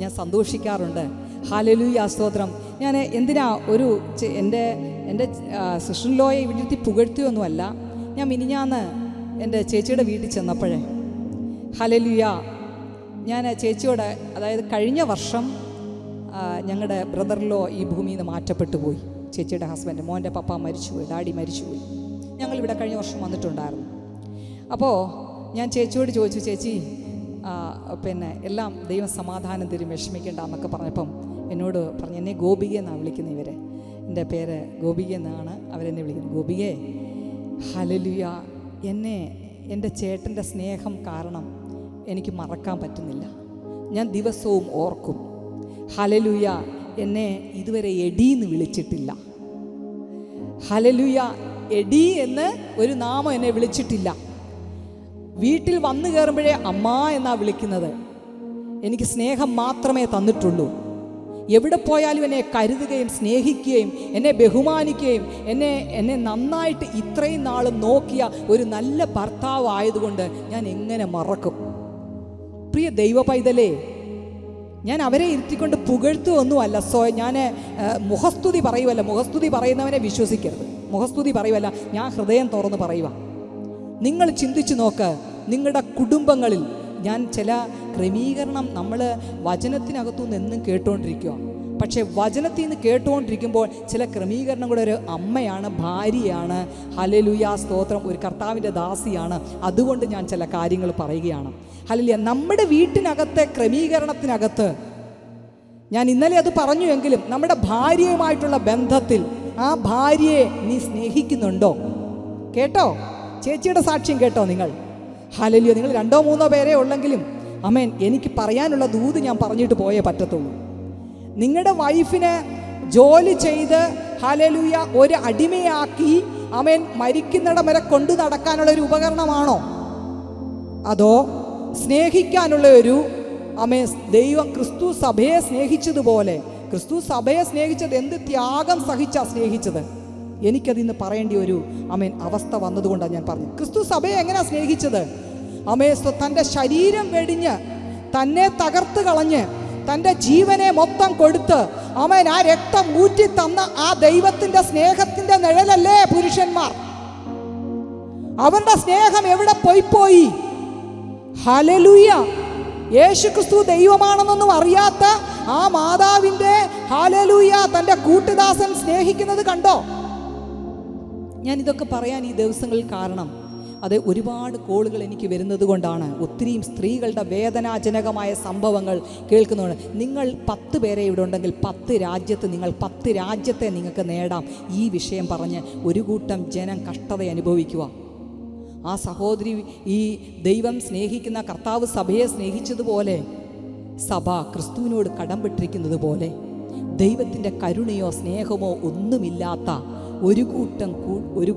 ഞാൻ സന്തോഷിക്കാറുണ്ട്. ഹല്ലേലൂയ സ്തോത്രം. ഞാൻ എന്തിനാ എൻ്റെ സിസ്റ്റർ-ഇൻ-ലോയെ ഇവിടെ പുകഴ്ത്തിയൊന്നുമല്ല. ഞാൻ മിനിഞ്ഞാന്ന് എൻ്റെ ചേച്ചിയുടെ വീട്ടിൽ ചെന്നപ്പോഴേ ഹല്ലേലൂയ ഞാൻ ചേച്ചിയോട്, അതായത് കഴിഞ്ഞ വർഷം ഞങ്ങളുടെ ബ്രദർ-ഇൻ-ലോ ഈ ഭൂമിയിൽ നിന്ന് മാറ്റപ്പെട്ടു പോയി. ചേച്ചിയുടെ ഹസ്ബൻഡ്, മോൻ്റെ പപ്പ മരിച്ചുപോയി, ഡാഡി മരിച്ചുപോയി. ഞങ്ങളിവിടെ കഴിഞ്ഞ വർഷം വന്നിട്ടുണ്ടായിരുന്നു. അപ്പോൾ ഞാൻ ചേച്ചിയോട് ചോദിച്ചു, ചേച്ചി പിന്നെ എല്ലാം ദൈവം സമാധാനം തരും, വിഷമിക്കേണ്ട എന്നൊക്കെ പറഞ്ഞപ്പം എന്നോട് പറഞ്ഞു, എന്നെ ഗോപിക എന്നാണ് വിളിക്കുന്നത് ഇവരെ. എൻ്റെ പേര് ഗോപിക എന്നാണ് അവരെന്നെ വിളിക്കുന്നത്. ഗോപികേ, ഹല്ലേലൂയ, എൻ്റെ ചേട്ടൻ്റെ സ്നേഹം കാരണം എനിക്ക് മറക്കാൻ പറ്റുന്നില്ല. ഞാൻ ദിവസവും ഓർക്കും. ഹല്ലേലൂയ, എന്നെ ഇതുവരെ എടീന്ന് വിളിച്ചിട്ടില്ല. ഹല്ലേലൂയ, എടീ എന്ന് ഒരു നാമം എന്നെ വിളിച്ചിട്ടില്ല. വീട്ടിൽ വന്നു കയറുമ്പോഴേ അമ്മ എന്നാ വിളിക്കുന്നത്. എനിക്ക് സ്നേഹം മാത്രമേ തന്നിട്ടുള്ളൂ. എവിടെ പോയാലും എന്നെ കരുതുകയും സ്നേഹിക്കുകയും എന്നെ ബഹുമാനിക്കുകയും എന്നെ നന്നായിട്ട് ഇത്രയും നാളും നോക്കിയ ഒരു നല്ല ഭർത്താവ് ആയതുകൊണ്ട് ഞാൻ എങ്ങനെ മറക്കും? പ്രിയ ദൈവ പൈതലേ, ഞാൻ അവരെ ഇരുത്തിക്കൊണ്ട് പുകഴ്ത്തുവൊന്നുമല്ല. ഞാൻ മുഖസ്തുതി പറയുമല്ല. മുഖസ്തുതി പറയുന്നവനെ വിശ്വസിക്കരുത്. മുഖസ്തുതി പറയുമല്ല, ഞാൻ ഹൃദയം തുറന്ന് പറയുക. നിങ്ങൾ ചിന്തിച്ചു നോക്ക്, നിങ്ങളുടെ കുടുംബങ്ങളിൽ ഞാൻ ചില ക്രമീകരണം നമ്മൾ വചനത്തിനകത്തുനിന്ന് എന്നും കേട്ടുകൊണ്ടിരിക്കുക. പക്ഷേ വചനത്തിൽ നിന്ന് കേട്ടുകൊണ്ടിരിക്കുമ്പോൾ ചില ക്രമീകരണം കൂടെ ഒരു അമ്മയാണ്, ഭാര്യയാണ്, ഹല്ലേലൂയ സ്തോത്രം, ഒരു കർത്താവിൻ്റെ ദാസിയാണ്. അതുകൊണ്ട് ഞാൻ ചില കാര്യങ്ങൾ പറയുകയാണ്. ഹല്ലേലൂയ. നമ്മുടെ വീട്ടിനകത്തെ ക്രമീകരണത്തിനകത്ത് ഞാൻ ഇന്നലെ അത് പറഞ്ഞു എങ്കിലും നമ്മുടെ ഭാര്യയുമായിട്ടുള്ള ബന്ധത്തിൽ ആ ഭാര്യയെ നീ സ്നേഹിക്കുന്നുണ്ടോ? കേട്ടോ, ചേച്ചിയുടെ സാക്ഷ്യം കേട്ടോ നിങ്ങൾ? ഹല്ലേലൂയ. നിങ്ങൾ 2-3 പേരെ ഉള്ളെങ്കിലും ആമേൻ, എനിക്ക് പറയാനുള്ള ദൂത് ഞാൻ പറഞ്ഞിട്ട് പോയേ പറ്റത്തുള്ളൂ. നിങ്ങളുടെ വൈഫിനെ ജോലി ചെയ്ത് ഹല്ലേലൂയ ഒരു അടിമയാക്കി ആമേൻ മരിക്കുന്നിടം വരെ കൊണ്ടു നടക്കാനുള്ള ഒരു ഉപകരണമാണോ? അതോ സ്നേഹിക്കാനുള്ള ഒരു ആമേൻ ദൈവം ക്രിസ്തു സഭയെ സ്നേഹിച്ചതുപോലെ, ക്രിസ്തു സഭയെ സ്നേഹിച്ചത് എന്ത് ത്യാഗം സഹിച്ചാ സ്നേഹിച്ചത്? എനിക്കതിന്ന് പറയേണ്ടി ഒരു ആമേൻ അവസ്ഥ വന്നതുകൊണ്ടാണ് ഞാൻ പറഞ്ഞു. ക്രിസ്തു സഭയെ എങ്ങനെയാണ് സ്നേഹിച്ചത്? ആമേൻ, തൻ്റെ ശരീരം വെടിഞ്ഞ് തന്നെ തകർത്ത് കളഞ്ഞ് തൻ്റെ ജീവനെ മൊത്തം കൊടുത്ത് ആമേൻ ആ രക്തം ഊറ്റി തന്ന ആ ദൈവത്തിൻ്റെ സ്നേഹത്തിൻ്റെ നിഴലല്ലേ പുരുഷന്മാർ? അവരുടെ സ്നേഹം എവിടെ പോയി? ഹല്ലേലൂയ. യേശു ക്രിസ്തു ദൈവമാണെന്നൊന്നും അറിയാത്ത ആ മാതാവിൻ്റെ ഹല്ലേലൂയ തൻ്റെ കൂട്ടുദാസൻ സ്നേഹിക്കുന്നത് കണ്ടോ? ഞാൻ ഇതൊക്കെ പറയാൻ ഈ ദിവസങ്ങളിൽ കാരണം അത് ഒരുപാട് കോളുകൾ എനിക്ക് വരുന്നത് കൊണ്ടാണ്. ഒത്തിരിയും സ്ത്രീകളുടെ വേദനാജനകമായ സംഭവങ്ങൾ കേൾക്കുന്നതുകൊണ്ട്. നിങ്ങൾ 10 പേരെ ഇവിടെ ഉണ്ടെങ്കിൽ 10 രാജ്യത്തെ നിങ്ങൾക്ക് നേടാം. ഈ വിഷയം പറഞ്ഞ് ഒരു കൂട്ടം ജനം കഷ്ടത അനുഭവിക്കുക. ആ സഹോദരി ഈ ദൈവം സ്നേഹിക്കുന്ന കർത്താവ് സഭയെ സ്നേഹിച്ചതുപോലെ സഭ ക്രിസ്തുവിനോട് കടംപെട്ടിരിക്കുന്നത് പോലെ ദൈവത്തിൻ്റെ കരുണയോ സ്നേഹമോ ഒന്നുമില്ലാത്ത ഒരു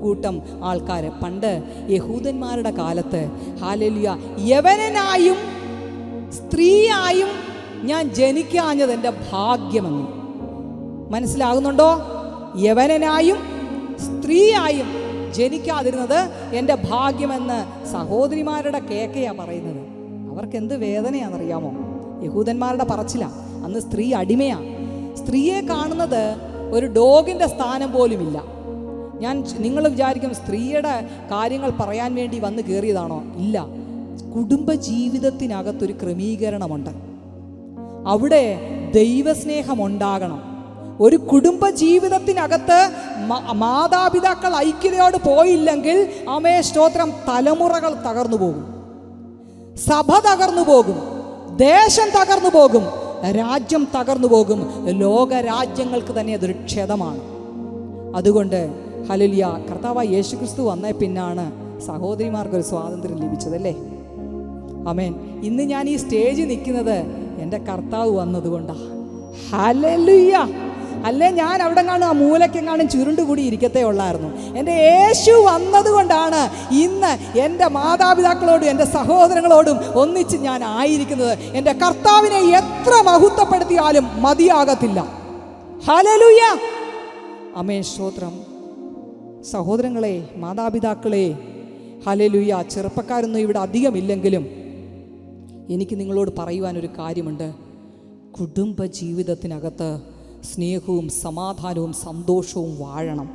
കൂട്ടം ആൾക്കാർ പണ്ട് യഹൂദന്മാരുടെ കാലത്ത് ഹല്ലേലൂയ യവനനായും സ്ത്രീയായും ഞാൻ ജനിക്കാഞ്ഞത് എൻ്റെ ഭാഗ്യമെന്ന്. മനസ്സിലാകുന്നുണ്ടോ? യവനനായും സ്ത്രീയായും ജനിക്കാതിരുന്നത് എൻ്റെ ഭാഗ്യമെന്ന് സഹോദരിമാരുടെ കേക്കയാണ് പറയുന്നത്. അവർക്ക് എന്ത് വേദനയാണെന്നറിയാമോ? യഹൂദന്മാരുടെ പറച്ചില. അന്ന് സ്ത്രീ അടിമയാണ്. സ്ത്രീയെ കാണുന്നത് ഒരു ഡോഗിൻ്റെ സ്ഥാനം പോലുമില്ല. നിങ്ങൾ വിചാരിക്കും സ്ത്രീയുടെ കാര്യങ്ങൾ പറയാൻ വേണ്ടി വന്ന് കയറിയതാണോ? ഇല്ല. കുടുംബജീവിതത്തിനകത്തൊരു ക്രമീകരണമുണ്ട്. അവിടെ ദൈവസ്നേഹമുണ്ടാകണം. ഒരു കുടുംബജീവിതത്തിനകത്ത് മാതാപിതാക്കൾ ഐക്യതയോട് പോയില്ലെങ്കിൽ ആമേ സ്തോത്രം, തലമുറകൾ തകർന്നു പോകും, സഭ തകർന്നു പോകും, ദേശം തകർന്നു പോകും, രാജ്യം തകർന്നു പോകും. ലോകരാജ്യങ്ങൾക്ക് തന്നെ അതൊരു ക്ഷതമാണ്. അതുകൊണ്ട് ഹല്ലേലൂയ കർത്താവായ യേശുക്രിസ്തു വന്ന പിന്നാണ് സഹോദരിമാർക്കൊരു സ്വാതന്ത്ര്യം ലഭിച്ചതല്ലേ? ആമേൻ. ഇന്ന് ഞാൻ ഈ സ്റ്റേജിൽ നിൽക്കുന്നത് എൻ്റെ കർത്താവ് വന്നതുകൊണ്ടാണ്. ഹല്ലേലൂയ. അല്ലേ ഞാൻ അവിടെ കാണും ആ മൂലക്കെങ്ങാനും ചുരുണ്ടുകൂടി ഇരിക്കത്തേ ഉള്ളായിരുന്നു. എൻ്റെ യേശു വന്നതുകൊണ്ടാണ് ഇന്ന് എൻ്റെ മാതാപിതാക്കളോടും എൻ്റെ സഹോദരങ്ങളോടും ഒന്നിച്ച് ഞാൻ ആയിരിക്കുന്നത്. എൻ്റെ കർത്താവിനെ എത്ര മഹത്വപ്പെടുത്തിയാലും മതിയാകത്തില്ല. ഹല്ലേലൂയ. ആമേൻ സ്തോത്രം. സഹോദരങ്ങളെ, മാതാപിതാക്കളെ, ഹല്ലേലൂയ. ചെറുപ്പക്കാരൊന്നും ഇവിടെ അധികമില്ലെങ്കിലും എനിക്ക് നിങ്ങളോട് പറയുവാനൊരു കാര്യമുണ്ട്. കുടുംബ ജീവിതത്തിനകത്ത് സ്നേഹവും സമാധാനവും സന്തോഷവും വാഴണം,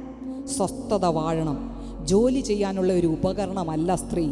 സ്വസ്ഥത വാഴണം. ജോലി ചെയ്യാനുള്ള ഒരു ഉപകരണമല്ല സ്ത്രീ.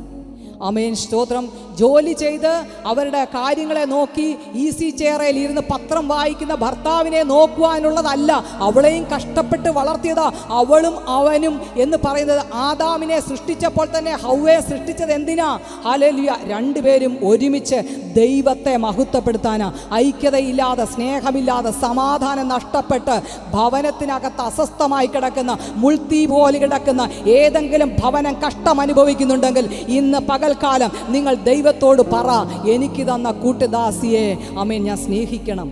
ആമേൻ സ്തോത്രം. ജോലി ചെയ്ത് അവരുടെ കാര്യങ്ങളെ നോക്കി ഈസി ചെയറിൽ ഇരുന്ന് പത്രം വായിക്കുന്ന ഭർത്താവിനെ നോക്കുവാനുള്ളതല്ല. അവളെയും കഷ്ടപ്പെട്ട് വളർത്തിയതാ അവളും അവനും എന്ന് പറയുന്നത്. ആദാമിനെ സൃഷ്ടിച്ചപ്പോൾ തന്നെ ഹവ്വയെ സൃഷ്ടിച്ചത് എന്തിനാ? ഹല്ലേലൂയ. രണ്ടുപേരും ഒരുമിച്ച് ദൈവത്തെ മഹത്വപ്പെടുത്താനാ. ഐക്യതയില്ലാതെ, സ്നേഹമില്ലാതെ, സമാധാനം നഷ്ടപ്പെട്ട് ഭവനത്തിനകത്ത് അസ്വസ്ഥമായി കിടക്കുന്ന, മുൾത്തീ പോലെ കിടക്കുന്ന ഏതെങ്കിലും ഭവനം കഷ്ടം അനുഭവിക്കുന്നുണ്ടെങ്കിൽ ഇന്ന് പകൽക്കാലം നിങ്ങൾ ദൈവത്തോട് പറ, എനിക്ക് തന്ന കൂട്ടുദാസിയെ ആമേൻ ഞാൻ സ്നേഹിക്കണം.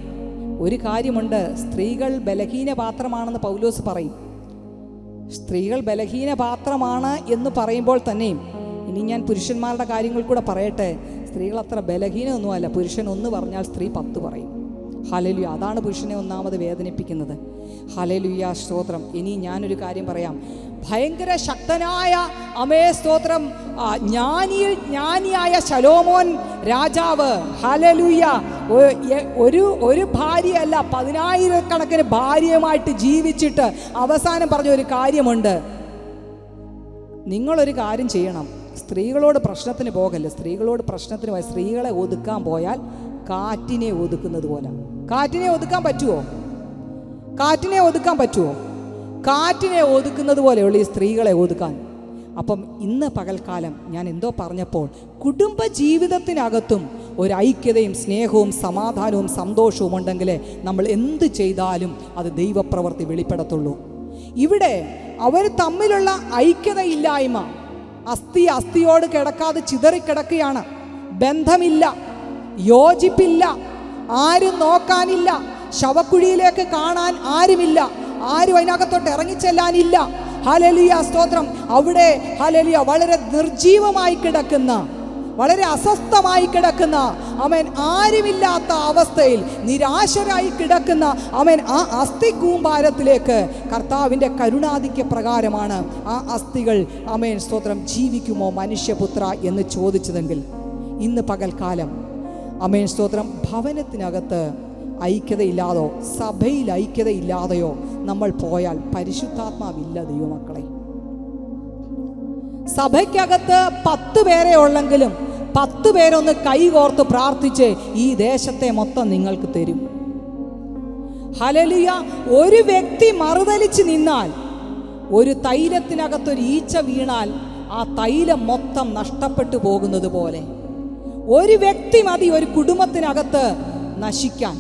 ഒരു കാര്യമുണ്ട്, സ്ത്രീകൾ ബലഹീന പാത്രമാണെന്ന് പൗലോസ് പറയും. സ്ത്രീകൾ ബലഹീന പാത്രമാണ് എന്ന് പറയുമ്പോൾ തന്നെയും ഇനി ഞാൻ പുരുഷന്മാരുടെ കാര്യങ്ങൾ കൂടെ പറയട്ടെ. സ്ത്രീകൾ അത്ര ബലഹീനമൊന്നുമല്ല. പുരുഷൻ 1 പറഞ്ഞാൽ സ്ത്രീ 10 പറയും. ഹല്ലേലൂയ. അതാണ് പുരുഷനെ ഒന്നാമത് വേദനിപ്പിക്കുന്നത്. ഹല്ലേലൂയ, സ്തോത്രം. ഇനി ഞാനൊരു കാര്യം പറയാം. ഭയങ്കര ശക്തനായ സ്തോത്രം ജ്ഞാനിയായ ശലോമോൻ രാജാവ്, ഹല്ലേലൂയ, ഒരു ഭാര്യയല്ല 10,000 ഭാര്യയുമായിട്ട് ജീവിച്ചിട്ട് അവസാനം പറഞ്ഞ ഒരു കാര്യമുണ്ട്. നിങ്ങളൊരു കാര്യം ചെയ്യണം, സ്ത്രീകളോട് പ്രശ്നത്തിന് പോകല്ല. സ്ത്രീകളോട് പ്രശ്നത്തിന് പോയാൽ, സ്ത്രീകളെ ഒതുക്കാൻ പോയാൽ കാറ്റിനെ ഒതുക്കുന്നത് പോലെ. കാറ്റിനെ ഒതുക്കാൻ പറ്റുമോ? കാറ്റിനെ ഒതുക്കാൻ പറ്റുമോ? കാറ്റിനെ ഒതുക്കുന്നത് പോലെയുള്ള ഈ സ്ത്രീകളെ ഒതുക്കാൻ. അപ്പം ഇന്ന് പകൽക്കാലം ഞാൻ എന്തോ പറഞ്ഞപ്പോൾ, കുടുംബ ജീവിതത്തിനകത്തും ഒരു ഐക്യതയും സ്നേഹവും സമാധാനവും സന്തോഷവും ഉണ്ടെങ്കിൽ നമ്മൾ എന്ത് ചെയ്താലും അത് ദൈവപ്രവൃത്തി വെളിപ്പെടത്തുള്ളൂ. ഇവിടെ അവർ തമ്മിലുള്ള ഐക്യതയില്ലായ്മ, അസ്ഥിയോട് കിടക്കാതെ ചിതറിക്കിടക്കുകയാണ്. ബന്ധമില്ല, യോജിപ്പില്ല, ആരും നോക്കാനില്ല, ശവക്കുഴിയിലേക്ക് കാണാൻ ആരുമില്ല, ആരും അതിനകത്തോട്ട് ഇറങ്ങിച്ചെല്ലാനില്ല. ഹല്ലേലൂയ, സ്തോത്രം. അവിടെ ഹല്ലേലൂയ വളരെ നിർജീവമായി കിടക്കുന്ന, വളരെ അസ്വസ്ഥമായി കിടക്കുന്ന, ആരുമില്ലാത്ത അവസ്ഥയിൽ നിരാശരായി കിടക്കുന്ന ആ അസ്ഥി കൂമ്പാരത്തിലേക്ക് കർത്താവിൻ്റെ കരുണാധിക്യ പ്രകാരമാണ് ആ അസ്ഥികൾ സ്തോത്രം ജീവിക്കുമോ മനുഷ്യപുത്ര എന്ന് ചോദിച്ചതെങ്കിൽ, ഇന്ന് പകൽക്കാലം സ്തോത്രം ഭവനത്തിനകത്ത് ഐക്യതയില്ലാതോ സഭയിൽ ഐക്യതയില്ലാതെയോ നമ്മൾ പോയാൽ പരിശുദ്ധാത്മാവില്ല ദൈവമക്കളെ. സഭയ്ക്കകത്ത് 10 പേരെ ഉള്ളെങ്കിലും 10 പേരൊന്ന് കൈകോർത്ത് പ്രാർത്ഥിച്ച് ഈ ദേശത്തെ മൊത്തം നിങ്ങൾക്ക് തരും. ഹല്ലേലൂയ. ഒരു വ്യക്തി മറുതലിച്ച് നിന്നാൽ, ഒരു തൈലത്തിനകത്തൊരു ഈച്ച വീണാൽ ആ തൈലം മൊത്തം നഷ്ടപ്പെട്ടു പോകുന്നത് പോലെ ഒരു വ്യക്തി മതി ഒരു കുടുംബത്തിനകത്ത് നശിക്കാൻ.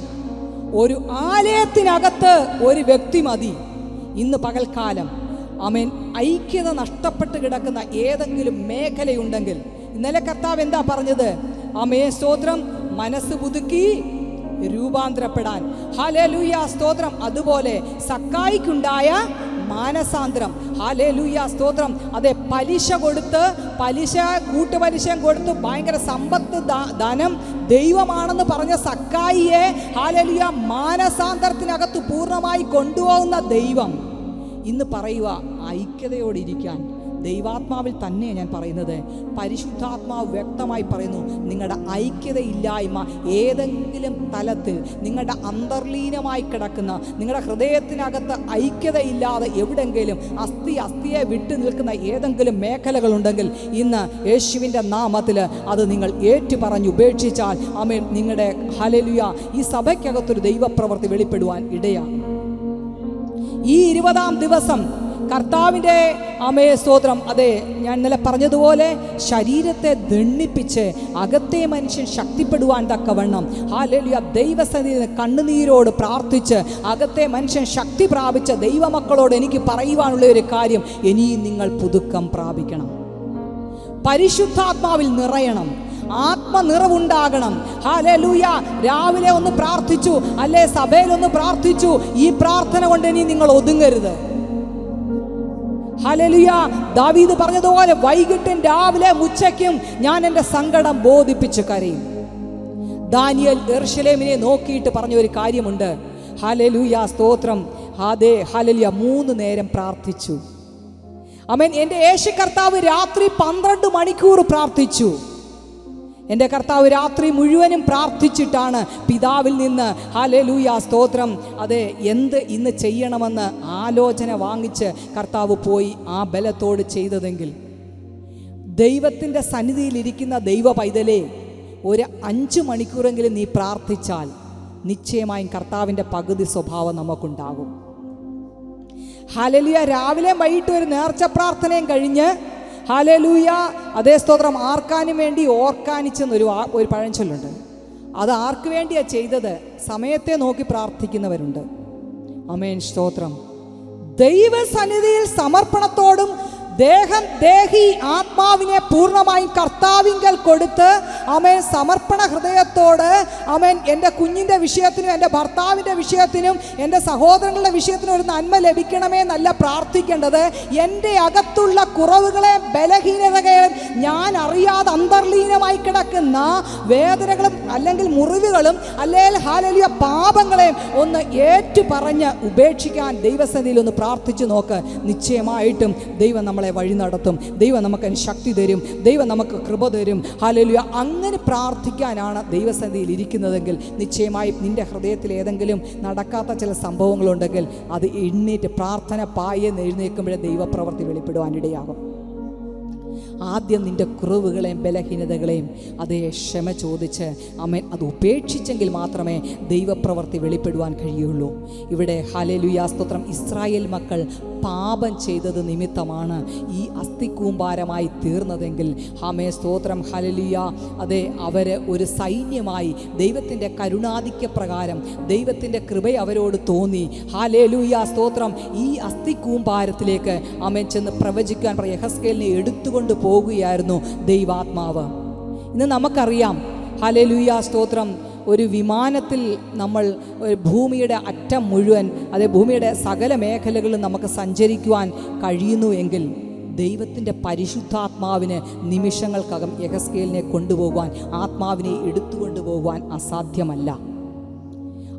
ഒരു ആലയത്തിനകത്ത് ഒരു വ്യക്തി മതി. ഇന്ന് പകൽക്കാലം ഐക്യത നഷ്ടപ്പെട്ട് കിടക്കുന്ന ഏതെങ്കിലും മേഖലയുണ്ടെങ്കിൽ, ഇന്നലെ കർത്താവ് എന്താ പറഞ്ഞത്? സ്തോത്രം, മനസ്സ് പുതുക്കി രൂപാന്തരപ്പെടാൻ. ഹല്ലേലൂയ, സ്തോത്രം. അതുപോലെ സക്കായിക്കുണ്ടായ മാനസാന്തരം. ഹല്ലേലൂയ, സ്തോത്രം. അതെ, പലിശ കൊടുത്ത്, കൂട്ടുപലിശയും കൊടുത്ത് ഭയങ്കര സമ്പത്ത് ധനം ദൈവമാണെന്ന് പറഞ്ഞ സക്കായിയെ ഹല്ലേലൂയ മാനസാന്തരത്തിനകത്ത് പൂർണ്ണമായി കൊണ്ടുപോകുന്ന ദൈവം ഇന്ന് പറയുക ഐക്യതയോടിരിക്കാൻ. ദൈവാത്മാവിൽ തന്നെ ഞാൻ പറയുന്നത്, പരിശുദ്ധാത്മാവ് വ്യക്തമായി പറയുന്നു, നിങ്ങളുടെ ഐക്യതയില്ലായ്മ ഏതെങ്കിലും തലത്തിൽ, നിങ്ങളുടെ അന്തർലീനമായി കിടക്കുന്ന, നിങ്ങളുടെ ഹൃദയത്തിനകത്ത് ഐക്യതയില്ലാതെ എവിടെങ്കിലും അസ്ഥിയെ വിട്ടു നിൽക്കുന്ന ഏതെങ്കിലും മേഖലകളുണ്ടെങ്കിൽ ഇന്ന് യേശുവിൻ്റെ നാമത്തിൽ അത് നിങ്ങൾ ഏറ്റുപറഞ്ഞ് ഉപേക്ഷിച്ചാൽ നിങ്ങളുടെ ഹല്ലേലൂയ ഈ സഭയ്ക്കകത്തൊരു ദൈവപ്രവൃത്തി വെളിപ്പെടുവാൻ ഇടയാണ്. ഈ 20-ാം ദിവസം കർത്താവിൻ്റെ സ്തോത്രം, അതെ, ഞാൻ ഇന്നലെ പറഞ്ഞതുപോലെ ശരീരത്തെ ദണ്ണിപ്പിച്ച് അകത്തെ മനുഷ്യൻ ശക്തിപ്പെടുവാൻ തക്കവണ്ണം ഹല്ലേലൂയ ദൈവസന്നിധിയിൽ കണ്ണുനീരോട് പ്രാർത്ഥിച്ച് അകത്തെ മനുഷ്യൻ ശക്തി പ്രാപിച്ച ദൈവമക്കളോട് എനിക്ക് പറയുവാനുള്ള ഒരു കാര്യം, ഇനിയും നിങ്ങൾ പുതുക്കം പ്രാപിക്കണം, പരിശുദ്ധാത്മാവിൽ നിറയണം, ആത്മനിറവുണ്ടാകണം. ഹല്ലേലൂയ. രാവിലെ ഒന്ന് പ്രാർത്ഥിച്ചു, അല്ലേ സഭയിലൊന്ന് പ്രാർത്ഥിച്ചു, ഈ പ്രാർത്ഥന കൊണ്ട് ഇനി നിങ്ങൾ ഒതുങ്ങരുത്. ഹല്ലേലൂയ. ദാവീദ് പറഞ്ഞതുപോലെ വൈകിട്ടും രാവിലെ ഉച്ചയ്ക്കും ഞാൻ എൻ്റെ സങ്കടം ബോധിപ്പിച്ച് കരയും. ദാനിയേൽ യെരൂശലേമിനെ നോക്കിയിട്ട് പറഞ്ഞ ഒരു കാര്യമുണ്ട്. ഹല്ലേലൂയ, സ്തോത്രം. അതെ, ഹല്ലേലൂയ, 3 നേരം പ്രാർത്ഥിച്ചു. എൻ്റെ യേശു കർത്താവ് രാത്രി 12 മണിക്കൂർ പ്രാർത്ഥിച്ചു. എൻ്റെ കർത്താവ് രാത്രി മുഴുവനും പ്രാർത്ഥിച്ചിട്ടാണ് പിതാവിൽ നിന്ന് ഹല്ലേലൂയ, സ്തോത്രം, അതെ, എന്ത് ഇന്ന് ചെയ്യണമെന്ന് ആലോചന വാങ്ങിച്ച് കർത്താവ് പോയി ആ ബലത്തോട് ചെയ്തതെങ്കിൽ, ദൈവത്തിൻ്റെ സന്നിധിയിലിരിക്കുന്ന ദൈവ പൈതലേ, ഒരു 5 മണിക്കൂറെങ്കിലും നീ പ്രാർത്ഥിച്ചാൽ നിശ്ചയമായും കർത്താവിൻ്റെ പകുതി സ്വഭാവം നമുക്കുണ്ടാകും. ഹല്ലേലൂയ. രാവിലെ വൈകിട്ട് ഒരു നേർച്ച പ്രാർത്ഥനയും കഴിഞ്ഞ് ഹല്ലേലൂയ, അതേ, സ്തോത്രം, ആർക്കാനും വേണ്ടി ഓർക്കാനിച്ചെന്നൊരു പഴഞ്ചൊല്ലുണ്ട്. അത് ആർക്ക് വേണ്ടിയാണ് ചെയ്തത്? സമയത്തെ നോക്കി പ്രാർത്ഥിക്കുന്നവരുണ്ട്. ആമേൻ, സ്തോത്രം. ദൈവസന്നിധിയിൽ സമർപ്പണത്തോടും ദേഹി ആത്മാവിനെ പൂർണ്ണമായും കർത്താവിങ്കൽ കൊടുത്ത് സമർപ്പണ ഹൃദയത്തോട് എൻ്റെ കുഞ്ഞിൻ്റെ വിഷയത്തിനും എൻ്റെ ഭർത്താവിൻ്റെ വിഷയത്തിനും എൻ്റെ സഹോദരങ്ങളുടെ വിഷയത്തിനും ഒരു നന്മ ലഭിക്കണമേ എന്നല്ല പ്രാർത്ഥിക്കേണ്ടത്. എൻ്റെ അകത്തുള്ള കുറവുകളെ ബലഹീനതകളെ ഞാൻ അറിയാതെ അന്തർലീനമായി കിടക്കുന്ന വേദനകളും അല്ലെങ്കിൽ മുറിവുകളും അല്ലെങ്കിൽ ഹല്ലേലൂയ പാപങ്ങളെയും ഒന്ന് ഏറ്റു പറഞ്ഞ് ഉപേക്ഷിക്കാൻ ദൈവസന്നിധിയിൽ ഒന്ന് പ്രാർത്ഥിച്ചു നോക്ക്. നിശ്ചയമായിട്ടും ദൈവം നമ്മളെ വഴി നടത്തും. ദൈവം നമുക്ക് ശക്തി തരും. ദൈവം നമുക്ക് കൃപ തരും. ഹല്ലേലൂയ. അങ്ങനെ പ്രാർത്ഥിക്കാനാണ് ദൈവസന്നിധിയിൽ ഇരിക്കുന്നതെങ്കിൽ നിശ്ചയമായും നിൻ്റെ ഹൃദയത്തിൽ ഏതെങ്കിലും നടക്കാത്ത ചില സംഭവങ്ങളുണ്ടെങ്കിൽ അത് എണ്ണീറ്റ് പ്രാർത്ഥന പായെന്ന് എഴുന്നേൽക്കുമ്പോഴേ ദൈവപ്രവൃത്തി വെളിപ്പെടുവാനിടയാകും. ആദ്യം നിൻ്റെ കുറവുകളെയും ബലഹീനതകളെയും അതേ ക്ഷമ ചോദിച്ച് ആമേൻ അത് ഉപേക്ഷിച്ചെങ്കിൽ മാത്രമേ ദൈവപ്രവൃത്തി വെളിപ്പെടുവാൻ കഴിയുള്ളൂ. ഇവിടെ ഹല്ലേലൂയ സ്തോത്രം, ഇസ്രായേൽ മക്കൾ പാപം ചെയ്തത് നിമിത്തമാണ് ഈ അസ്ഥിക്കൂമ്പാരമായി തീർന്നതെങ്കിൽ ആമേ സ്തോത്രം ഹല്ലേലൂയ, അതെ അവർ ഒരു സൈന്യമായി ദൈവത്തിൻ്റെ കരുണാധിക്യ പ്രകാരം ദൈവത്തിൻ്റെ കൃപ അവരോട് തോന്നി. ഹല്ലേലൂയ സ്തോത്രം, ഈ അസ്ഥിക്കൂമ്പാരത്തിലേക്ക് ആമേൻ ചെന്ന് പ്രവചിക്കാൻ യെഹെസ്കേലിനെ എടുത്തുകൊണ്ട് പോകുകയായിരുന്നു ദൈവാത്മാവ്. ഇന്ന് നമുക്കറിയാം ഹല്ലേലൂയ സ്തോത്രം, ഒരു വിമാനത്തിൽ നമ്മൾ ഭൂമിയുടെ അറ്റം മുഴുവൻ, അതെ ഭൂമിയുടെ സകല മേഖലകളിലും നമുക്ക് സഞ്ചരിക്കുവാൻ കഴിയുന്നു എങ്കിൽ ദൈവത്തിൻ്റെ പരിശുദ്ധാത്മാവിന് നിമിഷങ്ങൾക്കകം യെഹെസ്കേലിനെ കൊണ്ടുപോകുവാൻ, ആത്മാവിനെ എടുത്തുകൊണ്ടുപോകുവാൻ അസാധ്യമല്ല.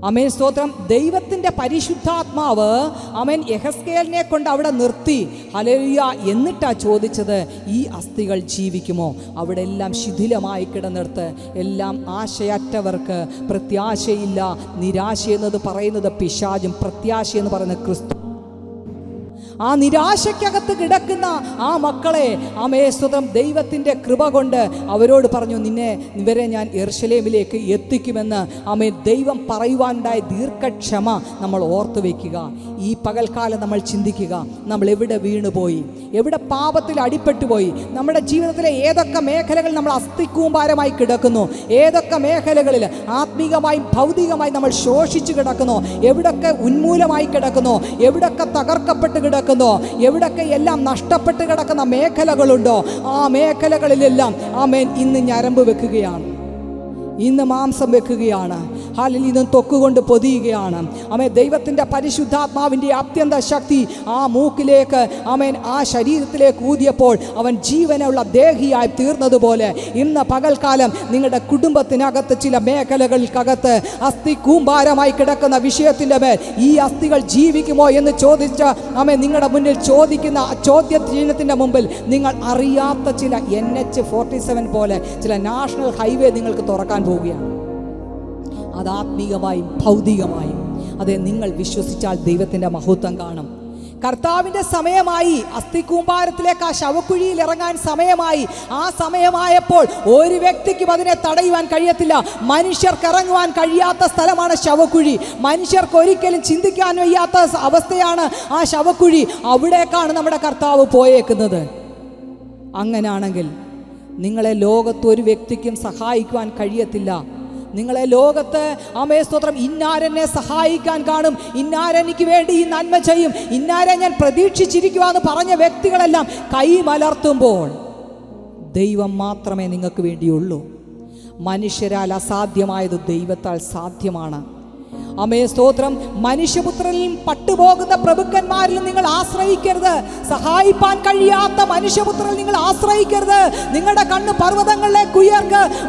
ആമേൻ സ്തോത്രം. ദൈവത്തിൻ്റെ പരിശുദ്ധാത്മാവ് ആമേൻ യെഹെസ്കേലിനെ കൊണ്ട് അവിടെ നിർത്തി. ഹല്ലേലൂയ. എന്നിട്ടാ ചോദിച്ചത്, ഈ അസ്ഥികൾ ജീവിക്കുമോ? അവിടെ എല്ലാം ശിഥിലമായി കിടന്നിടത്ത് എല്ലാം ആശയറ്റവർക്ക് പ്രത്യാശയില്ല. നിരാശ എന്നത് പറയുന്നത് പിശാചും, പ്രത്യാശ എന്ന് പറയുന്നത് ക്രിസ്തു. ആ നിരാശയ്ക്കകത്ത് കിടക്കുന്ന ആ മക്കളെ ആമേ സ്തോത്രം ദൈവത്തിൻ്റെ കൃപ കൊണ്ട് അവരോട് പറഞ്ഞു, ഇവരെ ഞാൻ യെരൂശലേമിലേക്ക് എത്തിക്കുമെന്ന് ആമേ ദൈവം പറയുവാനുണ്ടായ ദീർഘക്ഷമ നമ്മൾ ഓർത്തു വയ്ക്കുക. ഈ പകൽക്കാലം നമ്മൾ ചിന്തിക്കുക, നമ്മൾ എവിടെ വീണുപോയി, എവിടെ പാപത്തിൽ അടിപ്പെട്ടു പോയി, നമ്മുടെ ജീവിതത്തിലെ ഏതൊക്കെ മേഖലകൾ നമ്മൾ അസ്ഥിക്കൂമ്പാരമായി കിടക്കുന്നു, ഏതൊക്കെ മേഖലകളിൽ ആത്മീകമായും ഭൗതികമായും നമ്മൾ ശോഷിച്ചു കിടക്കുന്നു, എവിടൊക്കെ ഉന്മൂലമായി കിടക്കുന്നു, എവിടൊക്കെ തകർക്കപ്പെട്ട് കിടക്കുന്നു, എവിടൊക്കെ എല്ലാം നഷ്ടപ്പെട്ട് കിടക്കുന്ന മേഖലകളുണ്ടോ, ആ മേഖലകളിലെല്ലാം ആമേൻ ഇന്ന് ഞരമ്പ് വെക്കുകയാണ്, ഇന്ന് മാംസം വെക്കുകയാണ്. ഹാലിൽ ഇന്നും തൊക്കുകൊണ്ട് പൊതിയുകയാണ്. ആമേൻ ദൈവത്തിൻ്റെ പരിശുദ്ധാത്മാവിൻ്റെ അത്യന്ത ശക്തി ആ മൂക്കിലേക്ക് ആമേൻ ആ ശരീരത്തിലേക്ക് ഊതിയപ്പോൾ അവൻ ജീവനുള്ള ദേഹിയായി തീർന്നതുപോലെ ഇന്ന് പകൽക്കാലം നിങ്ങളുടെ കുടുംബത്തിനകത്ത് ചില മേഖലകൾക്കകത്ത് അസ്ഥി കൂമ്പാരമായി കിടക്കുന്ന വിഷയത്തിൻ്റെ മേൽ ഈ അസ്ഥികൾ ജീവിക്കുമോ എന്ന് ചോദിച്ച ആമേൻ നിങ്ങളുടെ മുന്നിൽ ചോദിക്കുന്ന ചോദ്യചിഹ്നത്തിൻ്റെ മുമ്പിൽ നിങ്ങൾ അറിയാത്ത ചില NH-47 പോലെ ചില നാഷണൽ ഹൈവേ നിങ്ങൾക്ക് തുറക്കാൻ പോവുകയാണ്. അത് ആത്മീകമായും ഭൗതികമായും അതെ നിങ്ങൾ വിശ്വസിച്ചാൽ ദൈവത്തിൻ്റെ മഹത്വം കാണും. കർത്താവിൻ്റെ സമയമായി, അസ്ഥിക്കൂമ്പാരത്തിലേക്ക് ആ ശവക്കുഴിയിൽ ഇറങ്ങാൻ സമയമായി. ആ സമയമായപ്പോൾ ഒരു വ്യക്തിക്കും അതിനെ തടയുവാൻ കഴിയത്തില്ല. മനുഷ്യർക്ക് ഇറങ്ങുവാൻ കഴിയാത്ത സ്ഥലമാണ് ശവക്കുഴി. മനുഷ്യർക്ക് ഒരിക്കലും ചിന്തിക്കാൻ വയ്യാത്ത അവസ്ഥയാണ് ആ ശവക്കുഴി. അവിടേക്കാണ് നമ്മുടെ കർത്താവ് പോയേക്കുന്നത്. അങ്ങനാണെങ്കിൽ നിങ്ങളെ ലോകത്ത് ഒരു വ്യക്തിക്കും സഹായിക്കുവാൻ കഴിയത്തില്ല. നിങ്ങളെ ലോകത്ത് ആമേ സ്തോത്രം ഇന്നാരെന്നെ സഹായിക്കാൻ കാണും, ഇന്നാരെനിക്ക് വേണ്ടി ഈ നന്മ ചെയ്യും, ഇന്നാരെ ഞാൻ പ്രതീക്ഷിച്ചിരിക്കുക എന്ന് പറഞ്ഞ വ്യക്തികളെല്ലാം കൈമലർത്തുമ്പോൾ ദൈവം മാത്രമേ നിങ്ങൾക്ക് വേണ്ടിയുള്ളൂ. മനുഷ്യരാൽ അസാധ്യമായത് ദൈവത്താൽ സാധ്യമാണ്. ആമേ സ്തോത്രം. മനുഷ്യപുത്രനിലും പട്ടുപോകുന്ന പ്രഭുക്കന്മാരിലും നിങ്ങൾ ആശ്രയിക്കരുത്. സഹായിപ്പാൻ കഴിയാത്ത മനുഷ്യപുത്രനിൽ നിങ്ങൾ ആശ്രയിക്കരുത്. നിങ്ങളുടെ കണ്ണ് പർവ്വതങ്ങളിലേക്ക്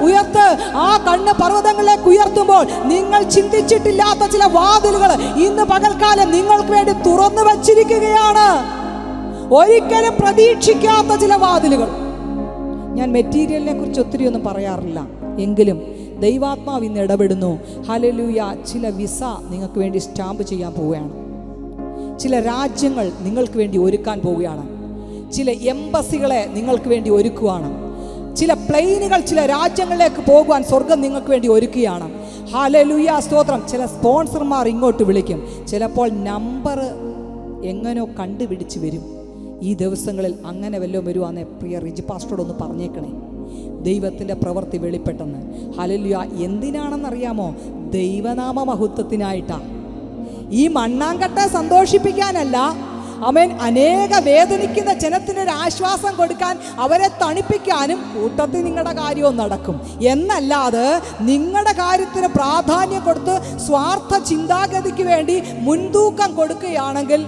ഉയർത്ത്. ആ കണ്ണ് പർവ്വതങ്ങളിലേക്ക് ഉയർത്തുമ്പോൾ നിങ്ങൾ ചിന്തിച്ചിട്ടില്ലാത്ത ചില വാതിലുകൾ ഇന്ന് പകൽക്കാലം നിങ്ങൾക്ക് വേണ്ടി തുറന്നു വച്ചിരിക്കുകയാണ്. ഒരിക്കലും പ്രതീക്ഷിക്കാത്ത ചില വാതിലുകൾ. ഞാൻ മെറ്റീരിയലിനെ കുറിച്ച് ഒത്തിരി ഒന്നും പറയാറില്ല, എങ്കിലും ദൈവാത്മാവ് ഇന്ന് ഇടപെടുന്നു. ഹല്ലേലൂയ. ചില വിസ നിങ്ങൾക്ക് വേണ്ടി സ്റ്റാമ്പ് ചെയ്യാൻ പോവുകയാണ്. ചില രാജ്യങ്ങൾ നിങ്ങൾക്ക് വേണ്ടി ഒരുക്കാൻ പോവുകയാണ്. ചില എംബസികളെ നിങ്ങൾക്ക് വേണ്ടി ഒരുക്കുകയാണ്. ചില പ്ലെയിനുകൾ ചില രാജ്യങ്ങളിലേക്ക് പോകുവാൻ സ്വർഗം നിങ്ങൾക്ക് വേണ്ടി ഒരുക്കുകയാണ്. ഹല്ലേലൂയ സ്തോത്രം. ചില സ്പോൺസർമാർ ഇങ്ങോട്ട് വിളിക്കും. ചിലപ്പോൾ നമ്പർ എങ്ങനെയോ കണ്ടുപിടിച്ച് വരും. ഈ ദിവസങ്ങളിൽ അങ്ങനെ വല്ലതും വരുവാന്നേ പ്രിയ റിജി പാസ്റ്ററോടൊന്ന് പറഞ്ഞേക്കണേ. ദൈവത്തിൻ്റെ പ്രവൃത്തി വെളിപ്പെട്ടെന്ന്. ഹല്ലേലൂയ. എന്തിനാണെന്നറിയാമോ? ദൈവനാമ മഹത്വത്തിനായിട്ടാണ്. ഈ മണ്ണാങ്കട്ടെ സന്തോഷിപ്പിക്കാനല്ല. ആമേൻ. അനേക വേദനിക്കുന്ന ജനത്തിനൊരു ആശ്വാസം കൊടുക്കാൻ, അവരെ തണുപ്പിക്കാനും കൂട്ടത്തിൽ നിങ്ങളുടെ കാര്യവും നടക്കും എന്നല്ലാതെ നിങ്ങളുടെ കാര്യത്തിന് പ്രാധാന്യം കൊടുത്ത് സ്വാർത്ഥ ചിന്താഗതിക്ക് വേണ്ടി മുൻതൂക്കം കൊടുക്കുകയാണെങ്കിൽ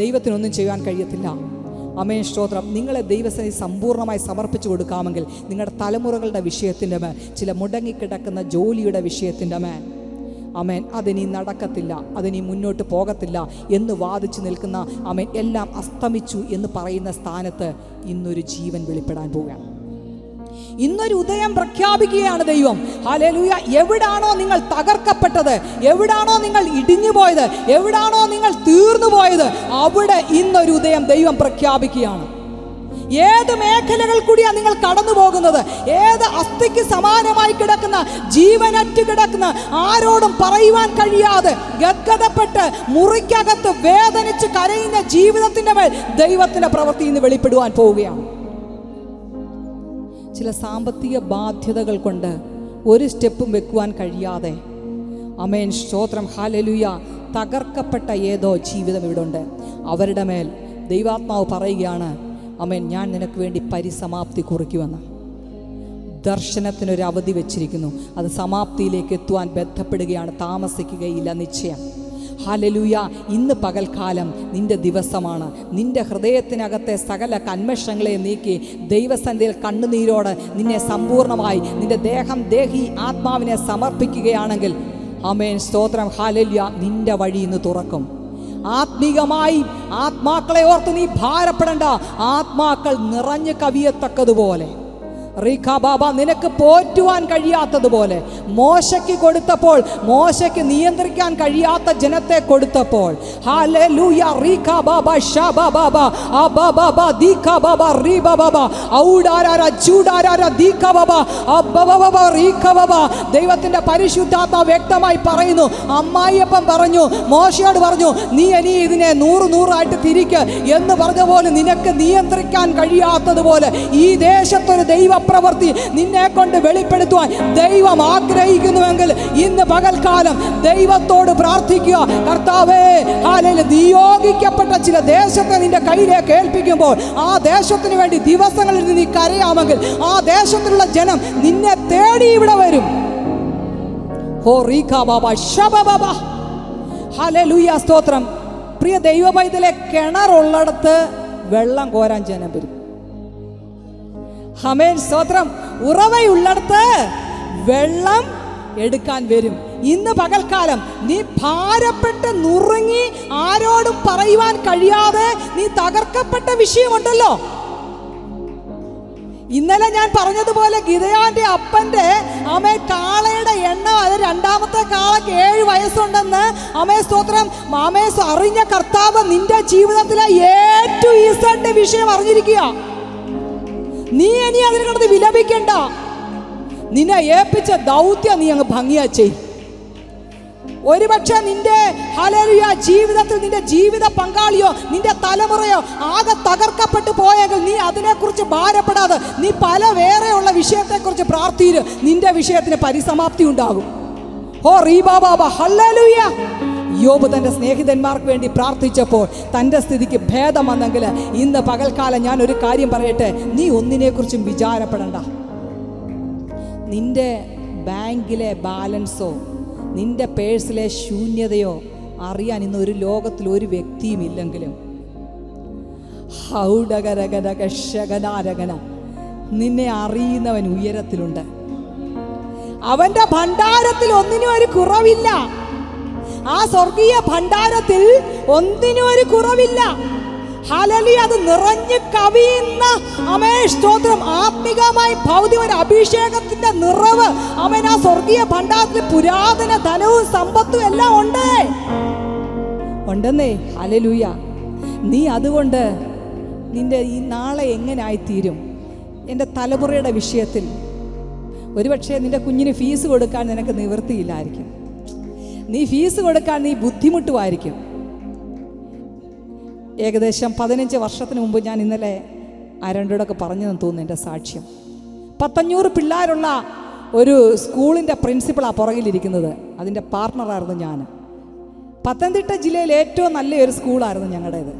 ദൈവത്തിനൊന്നും ചെയ്യാൻ കഴിയത്തില്ല. ആമേൻ, സ്തോത്രം. നിങ്ങളെ ദൈവസന്നിധി സമ്പൂർണ്ണമായി സമർപ്പിച്ചു കൊടുക്കാമെങ്കിൽ നിങ്ങളുടെ തലമുറകളുടെ വിഷയത്തിൻ്റെ മേൽ, ചില മുടങ്ങിക്കിടക്കുന്ന ജോലിയുടെ വിഷയത്തിൻ്റെ മേൽ, ആമേൻ, അതിനി നടക്കത്തില്ല, അതിനി മുന്നോട്ട് പോകത്തില്ല എന്ന് വാദിച്ചു നിൽക്കുന്ന, ആമേൻ, എല്ലാം അസ്തമിച്ചു എന്ന് പറയുന്ന സ്ഥാനത്ത് ഇന്നൊരു ജീവൻ വെളിപ്പെടാൻ പോവുകയാണ്. ഇന്നൊരു ഉദയം പ്രഖ്യാപിക്കുകയാണ് ദൈവം. ഹല്ലേലൂയ. എവിടാണോ നിങ്ങൾ തകർക്കപ്പെട്ടത്, എവിടാണോ നിങ്ങൾ ഇടിഞ്ഞു പോയത്, എവിടാണോ നിങ്ങൾ തീർന്നു പോയത്, അവിടെ ഇന്നൊരു ഉദയം ദൈവം പ്രഖ്യാപിക്കുകയാണ്. ഏത് മേഖലകൾ കൂടിയാണ് നിങ്ങൾ കടന്നു പോകുന്നത്, ഏത് അസ്ഥിക്ക് സമാനമായി കിടക്കുന്ന, ജീവനറ്റ് കിടക്കുന്ന, ആരോടും പറയുവാൻ കഴിയാതെ ഗദ്ഗതപ്പെട്ട് മുറിക്കകത്ത് വേദനിച്ച് കരയുന്ന ജീവിതത്തിൻ്റെ മേൽ ദൈവത്തിൻ്റെ പ്രവൃത്തി ഇന്ന് വെളിപ്പെടുവാൻ പോവുകയാണ്. ചില സാമ്പത്തിക ബാധ്യതകൾ കൊണ്ട് ഒരു സ്റ്റെപ്പും വെക്കുവാൻ കഴിയാതെ, ആമേൻ, സ്തോത്രം, ഹല്ലേലൂയ, തകർക്കപ്പെട്ട ഏതോ ജീവിതം ഇവിടെ ഉണ്ട്. അവരുടെ മേൽ ദൈവാത്മാവ് പറയുകയാണ്, ആമേൻ, ഞാൻ നിനക്ക് വേണ്ടി പരിസമാപ്തി കുറിക്കുമെന്ന്. ദർശനത്തിനൊരു അവധി വെച്ചിരിക്കുന്നു. അത് സമാപ്തിയിലേക്ക് എത്തുവാൻ ബന്ധപ്പെടുകയാണ്, താമസിക്കുകയില്ല, നിശ്ചയം. ഹല്ലേലൂയ. ഇന്ന് പകൽക്കാലം നിന്റെ ദിവസമാണ്. നിന്റെ ഹൃദയത്തിനകത്തെ സകല കന്മഷങ്ങളെ നീക്കി ദൈവസന്നിധിയിൽ കണ്ണുനീരോട് നിന്നെ സമ്പൂർണ്ണമായി നിന്റെ ദേഹം, ദേഹി, ആത്മാവിനെ സമർപ്പിക്കുകയാണെങ്കിൽ, ആമേൻ, സ്തോത്രം, ഹല്ലേലൂയ, നിന്റെ വഴി ഇന്ന് തുറക്കും. ആത്മീകമായി ആത്മാക്കളെ ഓർത്ത് നീ ഭാരപ്പെടേണ്ട. ആത്മാക്കൾ നിറഞ്ഞു കവിയത്തക്കതുപോലെ, റീഖാ ബാബ, നിനക്ക് പോറ്റുവാൻ കഴിയാത്തതുപോലെ, മോശയ്ക്ക് കൊടുത്തപ്പോൾ, മോശയ്ക്ക് നിയന്ത്രിക്കാൻ കഴിയാത്ത ജനത്തെ കൊടുത്തപ്പോൾ, ഹല്ലേലൂയ, റീഖാ ബാബ, ഷാബാ ബാബ, അബാ ബാബ, ദീഖാ ബാബ, റീബാ ബാബ, ഔഡാരാര, ചൂഡാരാര, ദീഖാ ബാബ, അബ്ബാ ബാബ, റീഖാ ബാബ. ദൈവത്തിന്റെ പരിശുദ്ധാത്മാവ് വ്യക്തമായി പറയുന്നു. അമ്മായിയപ്പൻ പറഞ്ഞു, മോശയോട് പറഞ്ഞു, നീ ഇനി ഇതിനെ 100 തിരിക്ക് എന്ന് പറഞ്ഞ പോലെ നിനക്ക് നിയന്ത്രിക്കാൻ കഴിയാത്തതുപോലെ ഈ ദേശത്തൊരു ദൈവ പ്രവൃത്തി നിന്നെ കൊണ്ട് വെളിപ്പെടുത്തുവാൻ ദൈവം ആഗ്രഹിക്കുന്നുവെങ്കിൽ ഇന്ന് പകൽക്കാലം ദൈവത്തോട് പ്രാർത്ഥിക്കുക. കർത്താവേ, ഹല്ലേലൂയ, നിയോഗിക്കപ്പെട്ട ചില ദേശത്തെ നിന്റെ കയ്യിലേക്ക് ഏൽപ്പിക്കുമ്പോൾ ആ ദേശത്തിന് വേണ്ടി ദിവസങ്ങളിൽ നീ കരയാമെങ്കിൽ ആ ദേശത്തിലുള്ള ജനം നിന്നെ തേടി ഇവിടെ വരും. ഹോ റീഖാ ബാബ, ശബ ബാബ, ഹല്ലേലൂയ, സ്തോത്രം. പ്രിയ ദൈവ പൈതലെ, കിണറുള്ളിടത്ത് വെള്ളം കോരാൻ ജനം വരും. ആമേൻ, സ്തോത്രം. ഉറവയുള്ളിടത്ത് വെള്ളം എടുക്കാൻ വരും. ഇന്ന് പകൽക്കാലം നീ ഭാരപ്പെട്ട് നുറുങ്ങി ആരോടും പറയുവാൻ കഴിയാതെ നീ തകർക്കപ്പെട്ട വിഷയമുണ്ടല്ലോ. ഇന്നലെ ഞാൻ പറഞ്ഞതുപോലെ ഗിദെയോന്റെ അപ്പന്റെ, ആമേ, കാളയുടെ എണ്ണം, അത് രണ്ടാമത്തെ കാളയ്ക്ക് 7 വയസ്സുണ്ടെന്ന്, ആമേ, സ്തോത്രം, ആമേ, അറിഞ്ഞ കർത്താവ് നിന്റെ ജീവിതത്തിലെ ഏറ്റവും ഈസന്റെ വിഷയം അറിഞ്ഞിരിക്കുക. നീ ഇനി അതിനെ കിടന്ന് വിലപിക്കണ്ട. നിന്നെ ഏൽപ്പിച്ച ദൗത്യം നീ അങ്ങ് ഭംഗിയാ ചെയ്. ഒരുപക്ഷെ നിന്റെ, ഹല്ലേലൂയ, ജീവിതത്തിൽ നിന്റെ ജീവിത പങ്കാളിയോ നിന്റെ തലമുറയോ ആകെ തകർക്കപ്പെട്ടു പോയെങ്കിൽ നീ അതിനെക്കുറിച്ച് ഭാരപ്പെടാതെ നീ പല വേറെയുള്ള വിഷയത്തെക്കുറിച്ച് പ്രാർത്ഥിച്ച് നിന്റെ വിഷയത്തിന് പരിസമാപ്തി ഉണ്ടാകും. ഓ റീബാ ബാബ, ഹല്ലേലൂയ. യോബ് തൻ്റെ സ്നേഹിതന്മാർക്ക് വേണ്ടി പ്രാർത്ഥിച്ചപ്പോൾ തൻ്റെ സ്ഥിതിക്ക് ഭേദം വന്നെങ്കിൽ ഇന്ന് പകൽക്കാലം ഞാൻ ഒരു കാര്യം പറയട്ടെ, നീ ഒന്നിനെക്കുറിച്ചും വിചാരപ്പെടണ്ട. നിന്റെ ബാങ്കിലെ ബാലൻസോ നിന്റെ പേഴ്സിലെ ശൂന്യതയോ അറിയാൻ ഇന്ന് ഒരു ലോകത്തിൽ ഒരു വ്യക്തിയും ഇല്ലെങ്കിലും നിന്നെ അറിയുന്നവൻ ഉയരത്തിലുണ്ട്. അവന്റെ ഭണ്ഡാരത്തിൽ ഒന്നിനും ഒരു കുറവില്ല. ആ സ്വർഗീയ ഭണ്ഡാരത്തിൽ ഒന്നിനും ഒരു കുറവില്ല. ഹല്ലേലൂയ, അത് നിറഞ്ഞു കവിയുന്ന, ആമേൻ, സ്തോത്രം, ആത്മികമായി ഭൗതിക ഒരു അഭിഷേകത്തിന്റെ നിറവ്, ആമേൻ, ആ സ്വർഗീയ ഭണ്ഡാരത്തിൽ പുരാതന ധനവും സമ്പത്തും എല്ലാം ഉണ്ടെന്നേ. ഹല്ലേലൂയ. നീ അതുകൊണ്ട് നിന്റെ ഈ നാളെ എങ്ങനെ ആയിത്തീരും? എൻ്റെ തലമുറയുടെ വിഷയത്തിൽ ഒരുപക്ഷെ നിന്റെ കുഞ്ഞിന് ഫീസ് കൊടുക്കാൻ നിനക്ക് നിവൃത്തിയില്ലായിരിക്കും. നീ ഫീസ് കൊടുക്കാൻ നീ ബുദ്ധിമുട്ടുമായിരിക്കും. ഏകദേശം 15 വർഷത്തിന് മുമ്പ് ഞാൻ ഇന്നലെ ആരണ്ടോടൊക്കെ പറഞ്ഞതെന്ന് തോന്നുന്നു എൻ്റെ സാക്ഷ്യം. 500 പിള്ളേരുള്ള ഒരു സ്കൂളിൻ്റെ പ്രിൻസിപ്പളാണ് പുറകിലിരിക്കുന്നത്. അതിൻ്റെ പാർട്ണറായിരുന്നു ഞാൻ. പത്തനംതിട്ട ജില്ലയിൽ ഏറ്റവും നല്ലൊരു സ്കൂളായിരുന്നു ഞങ്ങളുടേത്.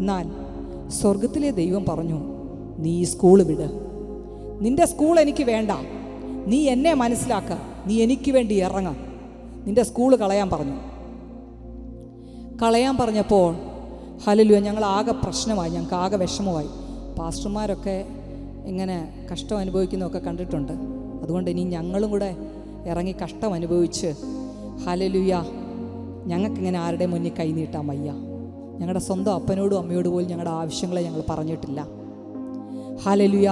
എന്നാൽ സ്വർഗത്തിലെ ദൈവം പറഞ്ഞു, നീ ഈ സ്കൂൾ വിട്, നിൻ്റെ സ്കൂൾ എനിക്ക് വേണ്ട, നീ എന്നെ മനസ്സിലാക്കുക, നീ എനിക്ക് വേണ്ടി ഇറങ്ങ, നിൻ്റെ സ്കൂൾ കളയാൻ പറഞ്ഞു. കളയാൻ പറഞ്ഞപ്പോൾ ഹല്ലേലൂയ. ഞങ്ങൾ ആകെ പ്രശ്നമായി, ഞങ്ങൾക്ക് ആകെ വിഷമമായി. പാസ്റ്റർമാരൊക്കെ ഇങ്ങനെ കഷ്ടം അനുഭവിക്കുന്നതൊക്കെ കണ്ടിട്ടുണ്ട്. അതുകൊണ്ട് ഇനി ഞങ്ങളും കൂടെ ഇറങ്ങി കഷ്ടം അനുഭവിച്ച് ഹല്ലേലൂയ ഞങ്ങൾക്കിങ്ങനെ ആരുടെ മുന്നിൽ കൈ നീട്ടാൻ വയ്യ. ഞങ്ങളുടെ സ്വന്തം അപ്പനോടും അമ്മയോടും പോലും ഞങ്ങളുടെ ആവശ്യങ്ങളെ ഞങ്ങൾ പറഞ്ഞിട്ടില്ല. ഹല്ലേലൂയ.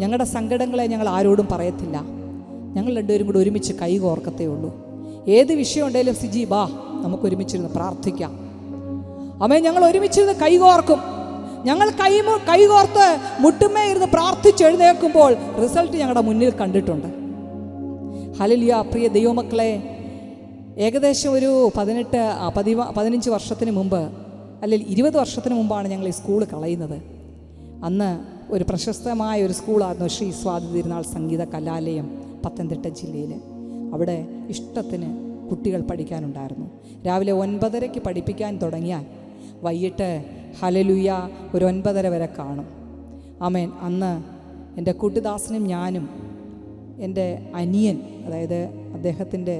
ഞങ്ങളുടെ സങ്കടങ്ങളെ ഞങ്ങൾ ആരോടും പറയത്തില്ല. ഞങ്ങൾ രണ്ടുപേരും കൂടെ ഒരുമിച്ച് കൈ കോർക്കത്തേ ഉള്ളൂ. ഏത് വിഷയം ഉണ്ടെങ്കിലും സിജി ബാ, നമുക്ക് ഒരുമിച്ചിരുന്ന് പ്രാർത്ഥിക്കാം. അമ്മേ, ഞങ്ങൾ ഒരുമിച്ചിരുന്ന് കൈകോർക്കും. ഞങ്ങൾ കൈകോർത്ത് മുട്ടുമേ ഇരുന്ന് പ്രാർത്ഥിച്ച് എഴുന്നേൽക്കുമ്പോൾ റിസൾട്ട് ഞങ്ങളുടെ മുന്നിൽ കണ്ടിട്ടുണ്ട്. ഹല്ലേലൂയ. പ്രിയ ദൈവമക്കളെ, ഏകദേശം ഒരു 15 വർഷത്തിന് മുമ്പ്, അല്ലെങ്കിൽ 20 വർഷത്തിന് മുമ്പാണ് ഞങ്ങൾ ഈ സ്കൂൾ കളയുന്നത്. അന്ന് ഒരു പ്രശസ്തമായ ഒരു സ്കൂളായിരുന്നു ശ്രീ സ്വാതി തിരുനാൾ സംഗീത കലാലയം, പത്തനംതിട്ട ജില്ലയിൽ. അവിടെ ഇഷ്ടത്തിന് കുട്ടികൾ പഠിക്കാനുണ്ടായിരുന്നു. രാവിലെ 9:30 പഠിപ്പിക്കാൻ തുടങ്ങിയാൽ വൈകിട്ട് ഹല്ലേലൂയ ഒരു 9:30 വരെ കാണും. ആമേൻ. അന്ന് എൻ്റെ കൂട്ടുദാസനും ഞാനും എൻ്റെ അനിയൻ, അതായത് അദ്ദേഹത്തിൻ്റെ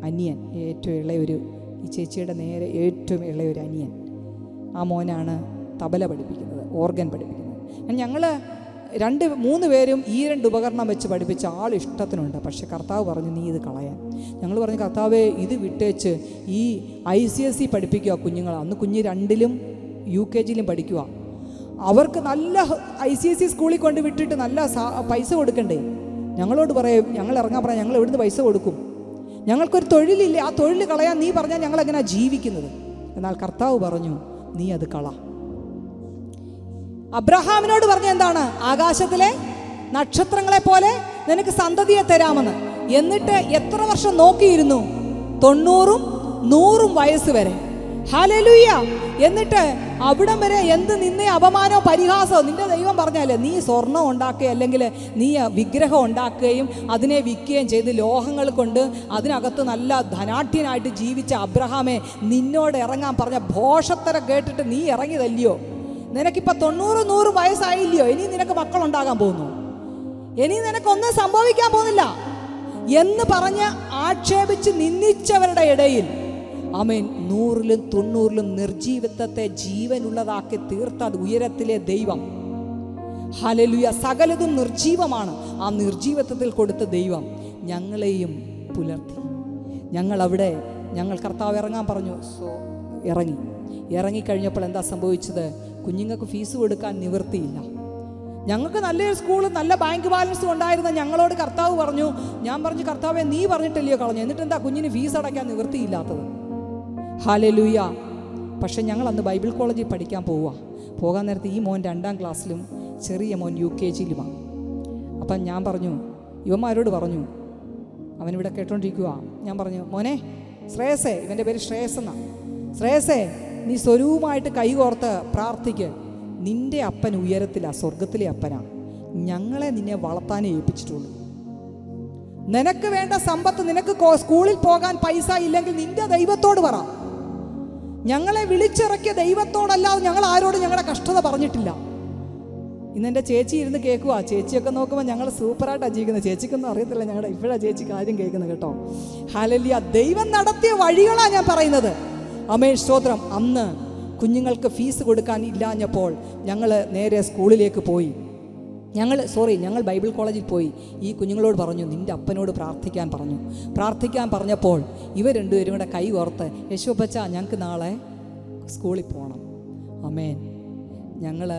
അനിയൻ, ഏറ്റവും ഇളയൊരു, ഈ ചേച്ചിയുടെ നേരെ ഏറ്റവും ഇളയൊരു അനിയൻ, ആ മോനാണ് തബല പഠിപ്പിക്കുന്നത്, ഓർഗൻ പഠിപ്പിക്കുന്നത്. ഞങ്ങൾ 2-3 പേരും ഈ 2 ഉപകരണം വെച്ച് പഠിപ്പിച്ച ആൾ ഇഷ്ടത്തിനുണ്ട്. പക്ഷേ കർത്താവ് പറഞ്ഞു നീ ഇത് കളയാൻ. ഞങ്ങൾ പറഞ്ഞു കർത്താവേ ഇത് വിട്ടേച്ച് ഈ ICSE പഠിപ്പിക്കുക കുഞ്ഞുങ്ങൾ. അന്ന് കുഞ്ഞ് 2ലും UKG പഠിക്കുക. അവർക്ക് നല്ല ICSE സ്കൂളിൽ കൊണ്ട് വിട്ടിട്ട് നല്ല പൈസ കൊടുക്കണ്ടേ? ഞങ്ങളോട് പറയും, ഞങ്ങൾ ഇറങ്ങാൻ പറയാം, ഞങ്ങൾ എവിടുന്ന് പൈസ കൊടുക്കും? ഞങ്ങൾക്കൊരു തൊഴിലില്ലേ, ആ തൊഴിൽ കളയാൻ നീ പറഞ്ഞാൽ ഞങ്ങളെങ്ങനെയാണ് ജീവിക്കുന്നത്? എന്നാൽ കർത്താവ് പറഞ്ഞു നീ അത് കള. അബ്രഹാമിനോട് പറഞ്ഞ എന്താണ്? ആകാശത്തിലെ നക്ഷത്രങ്ങളെ പോലെ നിനക്ക് സന്തതിയെ തരാമെന്ന്. എന്നിട്ട് എത്ര വർഷം നോക്കിയിരുന്നു? 90-ഉം 100-ഉം വയസ്സ് വരെ. ഹല്ലേലൂയ. എന്നിട്ട് അവിടം വരെ എന്ത് നിന്നെ അപമാനോ പരിഹാസമോ നിന്റെ ദൈവം പറഞ്ഞാലേ, നീ സ്വർണം ഉണ്ടാക്കുക അല്ലെങ്കിൽ നീ വിഗ്രഹം ഉണ്ടാക്കുകയും അതിനെ വിൽക്കുകയും ചെയ്ത് ലോഹങ്ങൾ കൊണ്ട് അതിനകത്ത് നല്ല ധനാഢ്യനായിട്ട് ജീവിച്ച അബ്രഹാമെ നിന്നോട് ഇറങ്ങാൻ പറഞ്ഞ ഭോഷത്തരം കേട്ടിട്ട് നീ ഇറങ്ങിയതല്ലയോ? നിനക്കിപ്പോൾ 90-100 വയസ്സായില്ലയോ? ഇനി നിനക്ക് മക്കളുണ്ടാകാൻ പോകുന്നു, ഇനി നിനക്കൊന്നും സംഭവിക്കാൻ പോകുന്നില്ല എന്ന് പറഞ്ഞ് ആക്ഷേപിച്ച് നിന്ദിച്ചവരുടെ ഇടയിൽ ആമേൻ 100-ലും 90-ലും നിർജീവിത്വത്തെ ജീവനുള്ളതാക്കി തീർത്ത ഉയരത്തിലെ ദൈവം. ഹല്ലേലൂയ. സകലതും നിർജീവമാണ്. ആ നിർജീവത്വത്തിൽ കൊടുത്ത ദൈവം ഞങ്ങളെയും പുലർത്തി. ഞങ്ങൾ കർത്താവ് ഇറങ്ങാൻ പറഞ്ഞു. സോ ഇറങ്ങിക്കഴിഞ്ഞപ്പോൾ എന്താ സംഭവിച്ചത്? കുഞ്ഞുങ്ങൾക്ക് ഫീസ് കൊടുക്കാൻ നിവൃത്തിയില്ല. ഞങ്ങൾക്ക് നല്ലൊരു സ്കൂൾ, നല്ല ബാങ്ക് ബാലൻസും ഉണ്ടായിരുന്ന ഞങ്ങളോട് കർത്താവ് പറഞ്ഞു, ഞാൻ പറഞ്ഞു കർത്താവെ നീ പറഞ്ഞിട്ടില്ലയോ കളഞ്ഞു, എന്നിട്ട് എന്താ കുഞ്ഞിന് ഫീസ് അടയ്ക്കാൻ നിവൃത്തിയില്ലാത്തത്? ഹല്ലേലൂയ. പക്ഷെ ഞങ്ങൾ അന്ന് ബൈബിൾ കോളേജിൽ പഠിക്കാൻ പോകാൻ നേരത്ത് ഈ മോൻ 2ാം ക്ലാസ്സിലും ചെറിയ മോൻ UKG-ലുമാണ്. അപ്പം ഞാൻ പറഞ്ഞു, ഇവന്മാരോട് പറഞ്ഞു, അവനിവിടെ കേട്ടോണ്ടിരിക്കുക. ഞാൻ പറഞ്ഞു മോനെ ശ്രേയസേ, ഇവൻ്റെ പേര് ശ്രേയസ് എന്നാണ്, ശ്രേയസേ നീ സ്വരൂപമായിട്ട് കൈകോർത്ത് പ്രാർത്ഥിക്ക്. നിന്റെ അപ്പൻ ഉയരത്തിലാ, സ്വർഗത്തിലെ അപ്പനാ. ഞങ്ങളെ നിന്നെ വളർത്താനേ ഏൽപ്പിച്ചിട്ടുള്ളൂ. നിനക്ക് വേണ്ട സമ്പത്ത്, നിനക്ക് സ്കൂളിൽ പോകാൻ പൈസ ഇല്ലെങ്കിൽ നിന്റെ ദൈവത്തോട് പറ. ഞങ്ങളെ വിളിച്ചിറക്കിയ ദൈവത്തോടല്ലാതെ ഞങ്ങൾ ആരോടും ഞങ്ങളുടെ കഷ്ടത പറഞ്ഞിട്ടില്ല. ഇന്ന് എൻ്റെ ചേച്ചി ഇരുന്ന് കേൾക്കുക. ചേച്ചിയൊക്കെ നോക്കുമ്പോൾ ഞങ്ങൾ സൂപ്പറായിട്ടാണ് ജീവിക്കുന്നത്. ചേച്ചിക്കൊന്നും അറിയത്തില്ല, ഞങ്ങളുടെ ഇപ്പോഴാണ് ചേച്ചി കാര്യം കേൾക്കുന്നത് കേട്ടോ. ഹല്ലേലൂയ. ദൈവം നടത്തിയ വഴികളാണ് ഞാൻ പറയുന്നത്. ആമേൻ, സ്തോത്രം. അന്ന് കുഞ്ഞുങ്ങൾക്ക് ഫീസ് കൊടുക്കാൻ ഇല്ലാഞ്ഞപ്പോൾ ഞങ്ങൾ നേരെ സ്കൂളിലേക്ക് പോയി. ഞങ്ങൾ ബൈബിൾ കോളേജിൽ പോയി ഈ കുഞ്ഞുങ്ങളോട് പറഞ്ഞു നിൻ്റെ അപ്പനോട് പ്രാർത്ഥിക്കാൻ പറഞ്ഞപ്പോൾ ഇവർ 2 പേരും കൂടെ കൈ കോർത്ത്, യേശുപ്പച്ച ഞങ്ങൾക്ക് നാളെ സ്കൂളിൽ പോകണം. ആമേൻ. ഞങ്ങൾ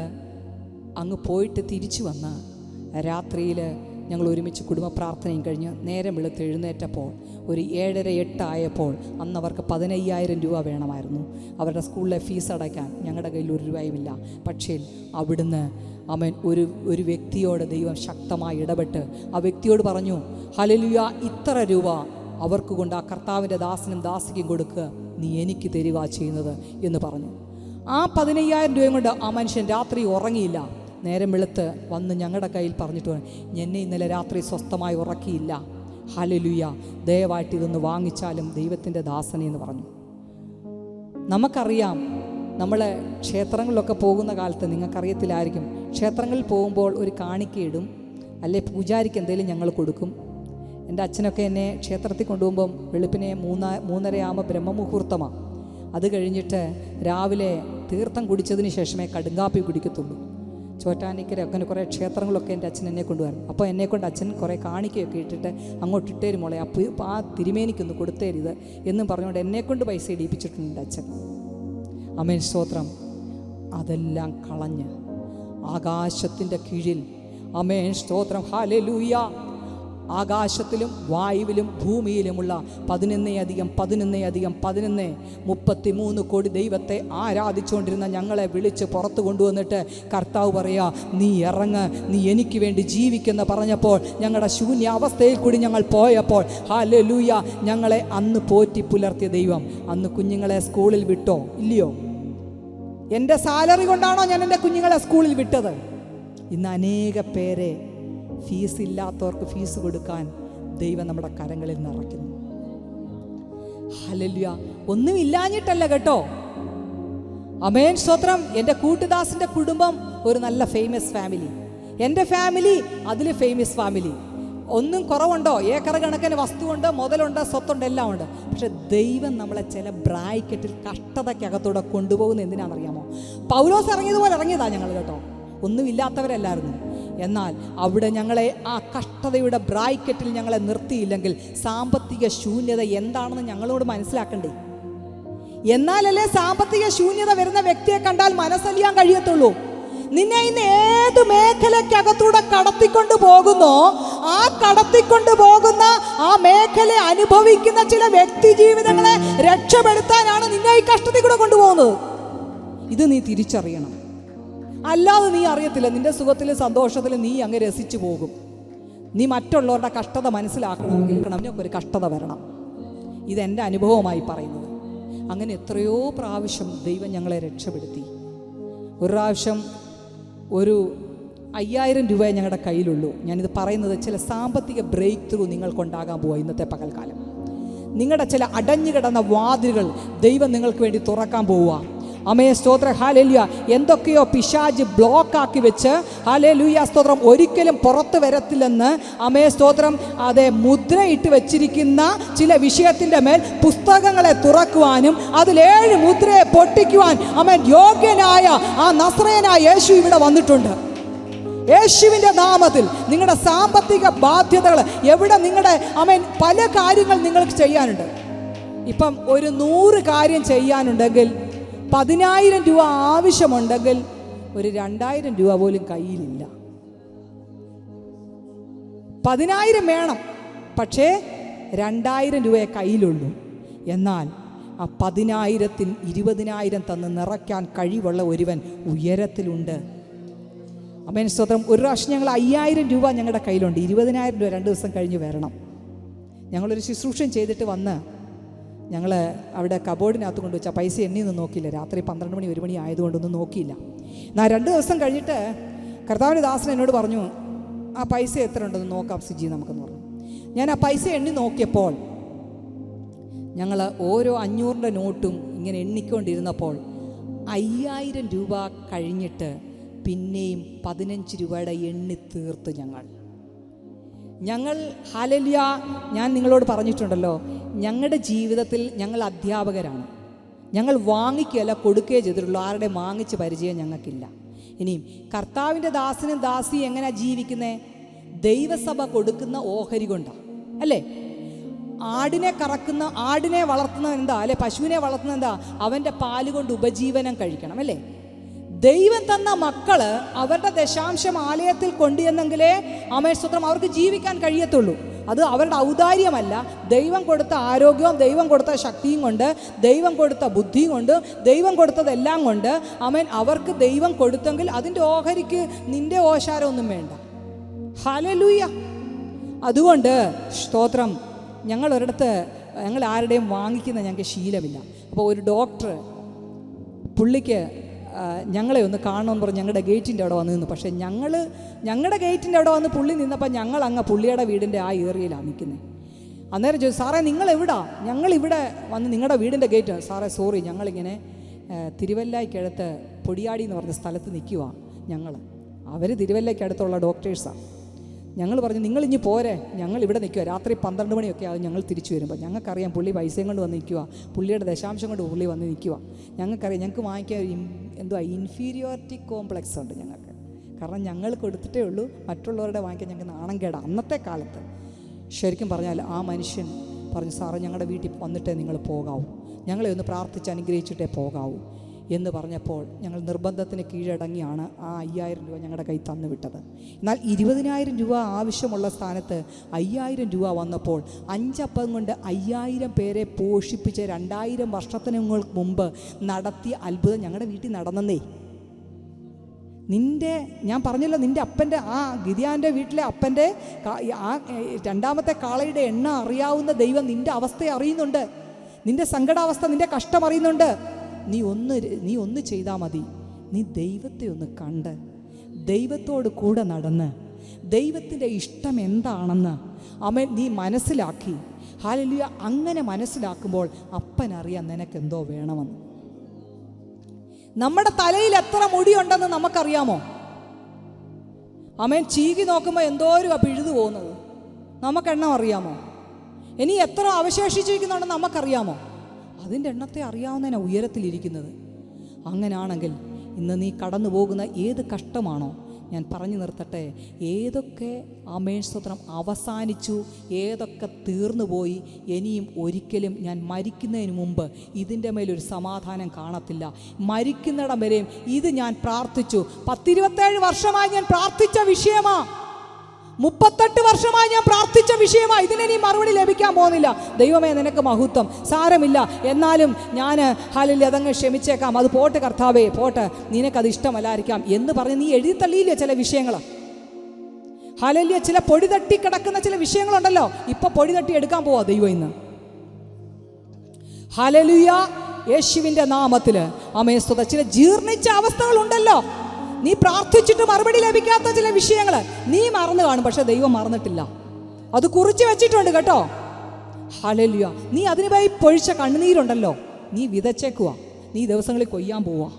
അങ്ങ് പോയിട്ട് തിരിച്ചു വന്ന രാത്രിയിൽ ഞങ്ങൾ ഒരുമിച്ച് കുടുംബ പ്രാർത്ഥനയും കഴിഞ്ഞ് നേരം വെളുത്ത് എഴുന്നേറ്റപ്പോൾ ഒരു 7:30-8 ആയപ്പോൾ അന്ന് അവർക്ക് 15,000 രൂപ വേണമായിരുന്നു അവരുടെ സ്കൂളിലെ ഫീസ് അടയ്ക്കാൻ. ഞങ്ങളുടെ കയ്യിൽ 1 രൂപയുമില്ല. പക്ഷേ അവിടുന്ന് ആമേൻ ഒരു വ്യക്തിയോട് ദൈവം ശക്തമായി ഇടപെട്ട് ആ വ്യക്തിയോട് പറഞ്ഞു, ഹല്ലേലൂയ, ഇത്ര രൂപ അവർക്ക് കൊണ്ട് ആ കർത്താവിൻ്റെ ദാസനും ദാസിക്കും കൊടുക്കുക, നീ എനിക്ക് തരിക ചെയ്യുന്നത് എന്ന് പറഞ്ഞു. ആ 15,000 രൂപയും കൊണ്ട് ആ മനുഷ്യൻ രാത്രി ഉറങ്ങിയില്ല. നേരം വെളുത്ത് വന്ന് ഞങ്ങളുടെ കയ്യിൽ പറഞ്ഞിട്ട് എന്നെ ഇന്നലെ രാത്രി സ്വസ്ഥമായി ഉറക്കിയില്ല. ഹല്ലേലൂയ, ദയവായിട്ട് ഇതൊന്ന് വാങ്ങിച്ചാലും ദൈവത്തിൻ്റെ ദാസനെ എന്ന് പറഞ്ഞു. നമുക്കറിയാം, നമ്മൾ ക്ഷേത്രങ്ങളിലൊക്കെ പോകുന്ന കാലത്ത് നിങ്ങൾക്കറിയത്തില്ലായിരിക്കും, ക്ഷേത്രങ്ങളിൽ പോകുമ്പോൾ ഒരു കാണിക്കയിടും, അല്ലെ പൂജാരിക്ക് എന്തെങ്കിലും ഞങ്ങൾ കൊടുക്കും. എൻ്റെ അച്ഛനൊക്കെ എന്നെ ക്ഷേത്രത്തിൽ കൊണ്ടുപോകുമ്പം വെളുപ്പിനെ 3:30 ആകുമ്പോൾ ബ്രഹ്മമുഹൂർത്തമാണ്. അത് കഴിഞ്ഞിട്ട് രാവിലെ തീർത്ഥം കുടിച്ചതിന് ശേഷമേ കടുങ്കാപ്പി കുടിക്കത്തുള്ളൂ. ചോറ്റാനിക്കര അങ്ങനെ കുറേ ക്ഷേത്രങ്ങളൊക്കെ എൻ്റെ അച്ഛൻ എന്നെ കൊണ്ടുവരും. അപ്പോൾ എന്നെക്കൊണ്ട് അച്ഛൻ കുറേ കാണിക്കയൊക്കെ ഇട്ടിട്ട് അങ്ങോട്ട് ഇട്ടേരും മോളെ, അപ്പോൾ ആ തിരുമേനിക്കൊന്ന് കൊടുത്തേരിത് എന്നും പറഞ്ഞുകൊണ്ട് എന്നെക്കൊണ്ട് പൈസ ഇടിപ്പിച്ചിട്ടുണ്ട് അച്ഛൻ. ആമേൻ, സ്തോത്രം. അതെല്ലാം കളഞ്ഞ് ആകാശത്തിൻ്റെ കീഴിൽ, ആമേൻ, സ്തോത്രം, ഹല്ലേലൂയ, ആകാശത്തിലും വായുവിലും ഭൂമിയിലുമുള്ള 11,11,11,33 കോടി ദൈവത്തെ ആരാധിച്ചുകൊണ്ടിരുന്ന ഞങ്ങളെ വിളിച്ച് പുറത്തു കൊണ്ടുവന്നിട്ട് കർത്താവ് പറയാ, നീ ഇറങ്ങ്, നീ എനിക്ക് വേണ്ടി ജീവിക്കെന്ന് പറഞ്ഞപ്പോൾ ഞങ്ങളുടെ ശൂന്യാവസ്ഥയിൽ കൂടി ഞങ്ങൾ പോയപ്പോൾ, ഹല്ലേലൂയ, ഞങ്ങളെ അന്ന് പോറ്റി പുലർത്തിയ ദൈവം അന്ന് കുഞ്ഞുങ്ങളെ സ്കൂളിൽ വിട്ടോ? ഇല്ലയോ? എൻ്റെ സാലറി കൊണ്ടാണോ ഞാൻ എൻ്റെ കുഞ്ഞുങ്ങളെ സ്കൂളിൽ വിട്ടത്? ഇന്ന് അനേക പേരെ ഫീസ് ഇല്ലാത്തവർക്ക് ഫീസ് കൊടുക്കാൻ ദൈവം നമ്മുടെ കരങ്ങളിൽ നിറയ്ക്കുന്നു. ഹല്ലേലൂയ. ഒന്നുമില്ലാഞ്ഞിട്ടല്ല കേട്ടോ. ആമേൻ, സ്തോത്രം. എൻ്റെ കൂട്ടുദാസിൻ്റെ കുടുംബം ഒരു നല്ല ഫേമസ് ഫാമിലി, എൻ്റെ ഫാമിലി അതിൽ ഫേമസ് ഫാമിലി. ഒന്നും കുറവുണ്ടോ? ഏക്കർ കണക്കിന് വസ്തുവുണ്ട്, മുതലുണ്ട്, സ്വത്തുണ്ട്, എല്ലാം ഉണ്ട്. പക്ഷെ ദൈവം നമ്മളെ ചില ബ്രാക്കറ്റിൽ കഷ്ടതയ്ക്കകത്തൂടെ കൊണ്ടുപോകുന്ന എന്തിനാണെന്നറിയാമോ? പൗലോസ് ഇറങ്ങിയതുപോലെ ഇറങ്ങിയതാ ഞങ്ങൾ കേട്ടോ. ഒന്നുമില്ലാത്തവരല്ലായിരുന്നു. എന്നാൽ അവിടെ ഞങ്ങളെ ആ കഷ്ടതയുടെ ബ്രാക്കറ്റിൽ ഞങ്ങളെ നിർത്തിയില്ലെങ്കിൽ സാമ്പത്തിക ശൂന്യത എന്താണെന്ന് ഞങ്ങളോട് മനസ്സിലാക്കണ്ടേ? എന്നാലല്ലേ സാമ്പത്തിക ശൂന്യത വരുന്ന വ്യക്തിയെ കണ്ടാൽ മനസ്സലിയാൻ കഴിയത്തുള്ളൂ. നിന്നെ ഇന്ന് ഏത് മേഖലയ്ക്കകത്തൂടെ കടത്തിക്കൊണ്ട് പോകുന്നോ, ആ കടത്തിക്കൊണ്ട് പോകുന്ന ആ മേഖല അനുഭവിക്കുന്ന ചില വ്യക്തി ജീവിതങ്ങളെ രക്ഷപ്പെടുത്താനാണ് നിന്നെ ഈ കഷ്ടത്തിൽ കൂടെ കൊണ്ടുപോകുന്നത്. ഇത് നീ തിരിച്ചറിയണം. അല്ലാതെ നീ അറിയത്തില്ല. നിന്റെ സുഖത്തിലും സന്തോഷത്തിലും നീ അങ്ങ് രസിച്ചു പോകും. നീ മറ്റുള്ളവരുടെ കഷ്ടത മനസ്സിലാക്കണമെങ്കിൽ നിനക്കൊരു കഷ്ടത വരണം. ഇതെൻ്റെ അനുഭവമായി പറയുന്നത്. അങ്ങനെ എത്രയോ പ്രാവശ്യം ദൈവം ഞങ്ങളെ രക്ഷപ്പെടുത്തി. ഒരു പ്രാവശ്യം ഒരു 5,000 രൂപയെ ഞങ്ങളുടെ കയ്യിലുള്ളൂ. ഞാനിത് പറയുന്നത് ചില സാമ്പത്തിക ബ്രേക്ക് ത്രൂ നിങ്ങൾക്കുണ്ടാകാൻ പോവുക. ഇന്നത്തെ പകൽക്കാലം നിങ്ങളുടെ ചില അടഞ്ഞു കിടന്ന വാതിലുകൾ ദൈവം നിങ്ങൾക്ക് വേണ്ടി തുറക്കാൻ പോവുക. അമേ, സ്തോത്രം, ഹല്ലേലൂയ. എന്തൊക്കെയോ പിശാച് ബ്ലോക്കാക്കി വെച്ച്, ഹല്ലേലൂയ, സ്തോത്രം, ഒരിക്കലും പുറത്ത് വരത്തില്ലെന്ന്, അമേ, സ്തോത്രം, അതെ, മുദ്രയിട്ട് വെച്ചിരിക്കുന്ന ചില വിഷയത്തിൻ്റെ മേൽ പുസ്തകങ്ങളെ തുറക്കുവാനും അതിൽ 7 മുദ്രയെ പൊട്ടിക്കുവാൻ അമേൻ യോഗ്യനായ ആ നസ്രയനായ യേശു ഇവിടെ വന്നിട്ടുണ്ട്. യേശുവിൻ്റെ നാമത്തിൽ നിങ്ങളുടെ സാമ്പത്തിക ബാധ്യതകൾ എവിടെ, നിങ്ങളുടെ അമേൻ പല കാര്യങ്ങൾ നിങ്ങൾക്ക് ചെയ്യാനുണ്ട്. ഇപ്പം ഒരു 100 കാര്യം ചെയ്യാനുണ്ടെങ്കിൽ 10,000 രൂപ ആവശ്യമുണ്ടെങ്കിൽ ഒരു 2,000 രൂപ പോലും കയ്യിലില്ല. 10,000 വേണം, പക്ഷേ 2,000 രൂപയെ കയ്യിലുള്ളൂ. എന്നാൽ ആ 10,000-ൽ 20,000 തന്ന് നിറയ്ക്കാൻ കഴിവുള്ള ഒരുവൻ ഉയരത്തിലുണ്ട്. അമേൻ, സ്തോത്രം. ഒരു പ്രാവശ്യം ഞങ്ങൾ 5,000 രൂപ ഞങ്ങളുടെ കയ്യിലുണ്ട്. 20,000 രൂപ 2 ദിവസം കഴിഞ്ഞ് വരണം. ഞങ്ങളൊരു ശുശ്രൂഷം ചെയ്തിട്ട് വന്ന് ഞങ്ങൾ അവിടെ കബോർഡിനകത്ത് കൊണ്ടുവച്ച പൈസ എണ്ണിയൊന്നും നോക്കിയില്ല. രാത്രി 12 മണി 1 മണി ആയതുകൊണ്ടൊന്നും നോക്കിയില്ല. എന്നാൽ 2 ദിവസം കഴിഞ്ഞിട്ട് കർത്താവിൻ്റെ ദാസൻ എന്നോട് പറഞ്ഞു, ആ പൈസ എത്ര ഉണ്ടെന്ന് നോക്കാം സിജി നമുക്കെന്ന് പറഞ്ഞു. ഞാൻ ആ പൈസ എണ്ണി നോക്കിയപ്പോൾ ഞങ്ങൾ ഓരോ 500-ൻ്റെ നോട്ടും ഇങ്ങനെ എണ്ണിക്കൊണ്ടിരുന്നപ്പോൾ 5,000 രൂപ കഴിഞ്ഞിട്ട് പിന്നെയും 15 രൂപയുടെ എണ്ണി തീർത്ത് ഞങ്ങൾ ഹല്ലേലൂയ. ഞാൻ നിങ്ങളോട് പറഞ്ഞിട്ടുണ്ടല്ലോ, ഞങ്ങളുടെ ജീവിതത്തിൽ ഞങ്ങൾ അധ്യാപകരാണ്. ഞങ്ങൾ വാങ്ങിക്കുകയല്ല കൊടുക്കുകയോ ചെയ്തിട്ടുള്ളൂ. ആരുടെ വാങ്ങിച്ച് പരിചയം ഞങ്ങൾക്കില്ല. ഇനിയും കർത്താവിൻ്റെ ദാസനും ദാസിയും എങ്ങനെയാണ് ജീവിക്കുന്നത്? ദൈവസഭ കൊടുക്കുന്ന ഓഹരി കൊണ്ടാണ്, അല്ലേ? ആടിനെ വളർത്തുന്നത് എന്താ, അല്ലെ? പശുവിനെ വളർത്തുന്നത് എന്താ? അവൻ്റെ പാല് കൊണ്ട് ഉപജീവനം കഴിക്കണം, അല്ലേ? ദൈവം തന്ന മക്കള് അവരുടെ ദശാംശം ആലയത്തിൽ കൊണ്ടുവന്നെങ്കിലേ ആമേൻ, സ്തോത്രം, അവർക്ക് ജീവിക്കാൻ കഴിയത്തുള്ളൂ. അത് അവരുടെ ഔദാര്യമല്ല. ദൈവം കൊടുത്ത ആരോഗ്യവും ദൈവം കൊടുത്ത ശക്തിയും കൊണ്ട്, ദൈവം കൊടുത്ത ബുദ്ധിയും കൊണ്ട്, ദൈവം കൊടുത്തതെല്ലാം കൊണ്ട് ആമേൻ, അവർക്ക് ദൈവം കൊടുത്തെങ്കിൽ അതിൻ്റെ ഓഹരിക്ക് നിന്റെ ഓശാരമൊന്നും വേണ്ട. ഹല്ലേലൂയ. അതുകൊണ്ട് സ്തോത്രം, ഞങ്ങൾ ആരുടെയും വാങ്ങിക്കുന്ന ഞങ്ങൾക്ക് ശീലമില്ല. അപ്പോൾ ഒരു ഡോക്ടർ പുള്ളിക്ക് ഞങ്ങളെ ഒന്ന് കാണണമെന്ന് പറഞ്ഞ് ഞങ്ങളുടെ ഗേറ്റിൻ്റെ അവിടെ വന്ന് നിന്നു. പക്ഷേ ഞങ്ങളുടെ ഗേറ്റിൻ്റെ അവിടെ വന്ന് പുള്ളി നിന്നപ്പോൾ ഞങ്ങൾ അങ്ങ് പുള്ളിയുടെ വീടിൻ്റെ ആ ഏറിയയിലാണ് നിൽക്കുന്നത്. അന്നേരം ചോദിച്ചു, സാറേ നിങ്ങൾ എവിടാ? ഞങ്ങളിവിടെ വന്ന് നിങ്ങളുടെ വീടിൻ്റെ ഗേറ്റ്. സാറേ സോറി, ഞങ്ങളിങ്ങനെ തിരുവല്ലയ്ക്കടുത്ത് പൊടിയാടി എന്ന് പറഞ്ഞ സ്ഥലത്ത് നിൽക്കുക. അവർ തിരുവല്ലയ്ക്കടുത്തുള്ള ഡോക്ടേഴ്സാണ്. ഞങ്ങൾ പറഞ്ഞു നിങ്ങളിഞ്ഞ് പോരെ, ഞങ്ങൾ ഇവിടെ നിൽക്കുക, രാത്രി 12 മണിയൊക്കെ ആകും ഞങ്ങൾ തിരിച്ചു വരുമ്പോൾ. ഞങ്ങൾക്കറിയാം പുള്ളി പൈസയും കൊണ്ട് വന്ന് നിൽക്കുക, പുള്ളിയുടെ ദശാംശം കൊണ്ട് പുള്ളി വന്ന് നിൽക്കുക. ഞങ്ങൾക്കറിയാം ഞങ്ങൾക്ക് വാങ്ങിക്കാൻ ഇൻഫീരിയോറിറ്റി കോംപ്ലക്സ് ഉണ്ട് ഞങ്ങൾക്ക്. കാരണം ഞങ്ങൾ കൊടുത്തിട്ടേ ഉള്ളൂ, മറ്റുള്ളവരുടെ വാങ്ങിക്കാൻ ഞങ്ങൾക്ക് നാണം കേടാ അന്നത്തെ കാലത്ത്. ശരിക്കും പറഞ്ഞാൽ ആ മനുഷ്യൻ പറഞ്ഞു, സാറേ ഞങ്ങളുടെ വീട്ടിൽ വന്നിട്ടേ നിങ്ങൾ പോകാവൂ, ഞങ്ങളെ ഒന്ന് പ്രാർത്ഥിച്ച് അനുഗ്രഹിച്ചിട്ടേ പോകാവൂ എന്ന് പറഞ്ഞപ്പോൾ ഞങ്ങൾ നിർബന്ധത്തിന് കീഴടങ്ങിയാണ് ആ 5000 രൂപ ഞങ്ങളുടെ കയ്യിൽ തന്നു വിട്ടത്. എന്നാൽ 20,000 രൂപ ആവശ്യമുള്ള സ്ഥാനത്ത് 5000 രൂപ വന്നപ്പോൾ 5 അപ്പം കൊണ്ട് 5000 പേരെ പോഷിപ്പിച്ച് 2000 വർഷത്തിന് മുമ്പ് നടത്തിയ അത്ഭുതം ഞങ്ങളുടെ വീട്ടിൽ നടന്നേ. ഞാൻ പറഞ്ഞല്ലോ, നിൻ്റെ അപ്പൻ്റെ ആ ഗിദിയാൻ്റെ വീട്ടിലെ അപ്പൻ്റെ ആ 2ാമത്തെ കാളയുടെ എണ്ണ അറിയാവുന്ന ദൈവം നിൻ്റെ അവസ്ഥയെ അറിയുന്നുണ്ട്, നിൻ്റെ സങ്കടാവസ്ഥ, നിൻ്റെ കഷ്ടം അറിയുന്നുണ്ട്. നീ ഒന്ന് ചെയ്താൽ മതി. നീ ദൈവത്തെ ഒന്ന് കണ്ട് ദൈവത്തോട് കൂടെ നടന്ന് ദൈവത്തിൻ്റെ ഇഷ്ടം എന്താണെന്ന് നീ മനസ്സിലാക്കി. ഹല്ലേലൂയ. അങ്ങനെ മനസ്സിലാക്കുമ്പോൾ അപ്പനറിയാം നിനക്കെന്തോ വേണമെന്ന്. നമ്മുടെ തലയിൽ എത്ര മുടിയുണ്ടെന്ന് നമുക്കറിയാമോ? ചീകി നോക്കുമ്പോൾ എന്തോരം പിഴുതു പോകുന്നത് നമുക്കെണ്ണം അറിയാമോ? ഇനി എത്ര അവശേഷിച്ചിരിക്കുന്നുണ്ടെന്ന് നമുക്കറിയാമോ? അതിൻ്റെ എണ്ണത്തെ അറിയാവുന്നതിനാ ഉയരത്തിലിരിക്കുന്നത്. അങ്ങനെയാണെങ്കിൽ ഇന്ന് നീ കടന്നു പോകുന്ന ഏത് കഷ്ടമാണോ, ഞാൻ പറഞ്ഞു നിർത്തട്ടെ, ഏതൊക്കെ സ്തോത്രം അവസാനിച്ചു, ഏതൊക്കെ തീർന്നുപോയി, ഇനിയും ഒരിക്കലും ഞാൻ മരിക്കുന്നതിന് മുമ്പ് ഇതിൻ്റെ മേലൊരു സമാധാനം കാണത്തില്ല. മരിക്കുന്നിടം വരെയും ഇത് ഞാൻ പ്രാർത്ഥിച്ചു. 10-27 വർഷമായി ഞാൻ പ്രാർത്ഥിച്ച വിഷയമാ, 38 വർഷമായി ഞാൻ പ്രാർത്ഥിച്ച വിഷയമാണ്. ഇതിനി മറുപടി ലഭിക്കാൻ പോകുന്നില്ല. ദൈവമേ നിനക്ക് മഹത്വം, സാരമില്ല, എന്നാലും ഞാൻ ഹല്ലേലൂയ അതങ്ങ് ക്ഷമിച്ചേക്കാം, അത് പോട്ടെ കർത്താവേ, പോട്ടെ, നിനക്കത് ഇഷ്ടമല്ലായിരിക്കാം എന്ന് പറഞ്ഞ് നീ എഴുതി തള്ളിയില്ലേ ചില വിഷയങ്ങൾ. ഹല്ലേലൂയ. ചില പൊടി തട്ടി കിടക്കുന്ന ചില വിഷയങ്ങളുണ്ടല്ലോ, ഇപ്പൊ പൊടി തട്ടി എടുക്കാൻ പോവാ ദൈവം ഇന്ന്. ഹല്ലേലൂയ. യേശുവിൻ്റെ നാമത്തിൽ സ്തുതി. ചില ജീർണിച്ച അവസ്ഥകളുണ്ടല്ലോ, നീ പ്രാർത്ഥിച്ചിട്ട് മറുപടി ലഭിക്കാത്ത ചില വിഷയങ്ങൾ നീ മറന്നു കാണും, പക്ഷെ ദൈവം മറന്നിട്ടില്ല, അത് കുറിച്ച് വെച്ചിട്ടുണ്ട് കേട്ടോ. ഹല്ലേലൂയ. നീ അതിന് പോയി പൊഴിച്ച കണ്ണുനീരുണ്ടല്ലോ, നീ വിതച്ചേക്കുക, നീ ദിവസങ്ങളിൽ കൊയ്യാൻ പോവാ.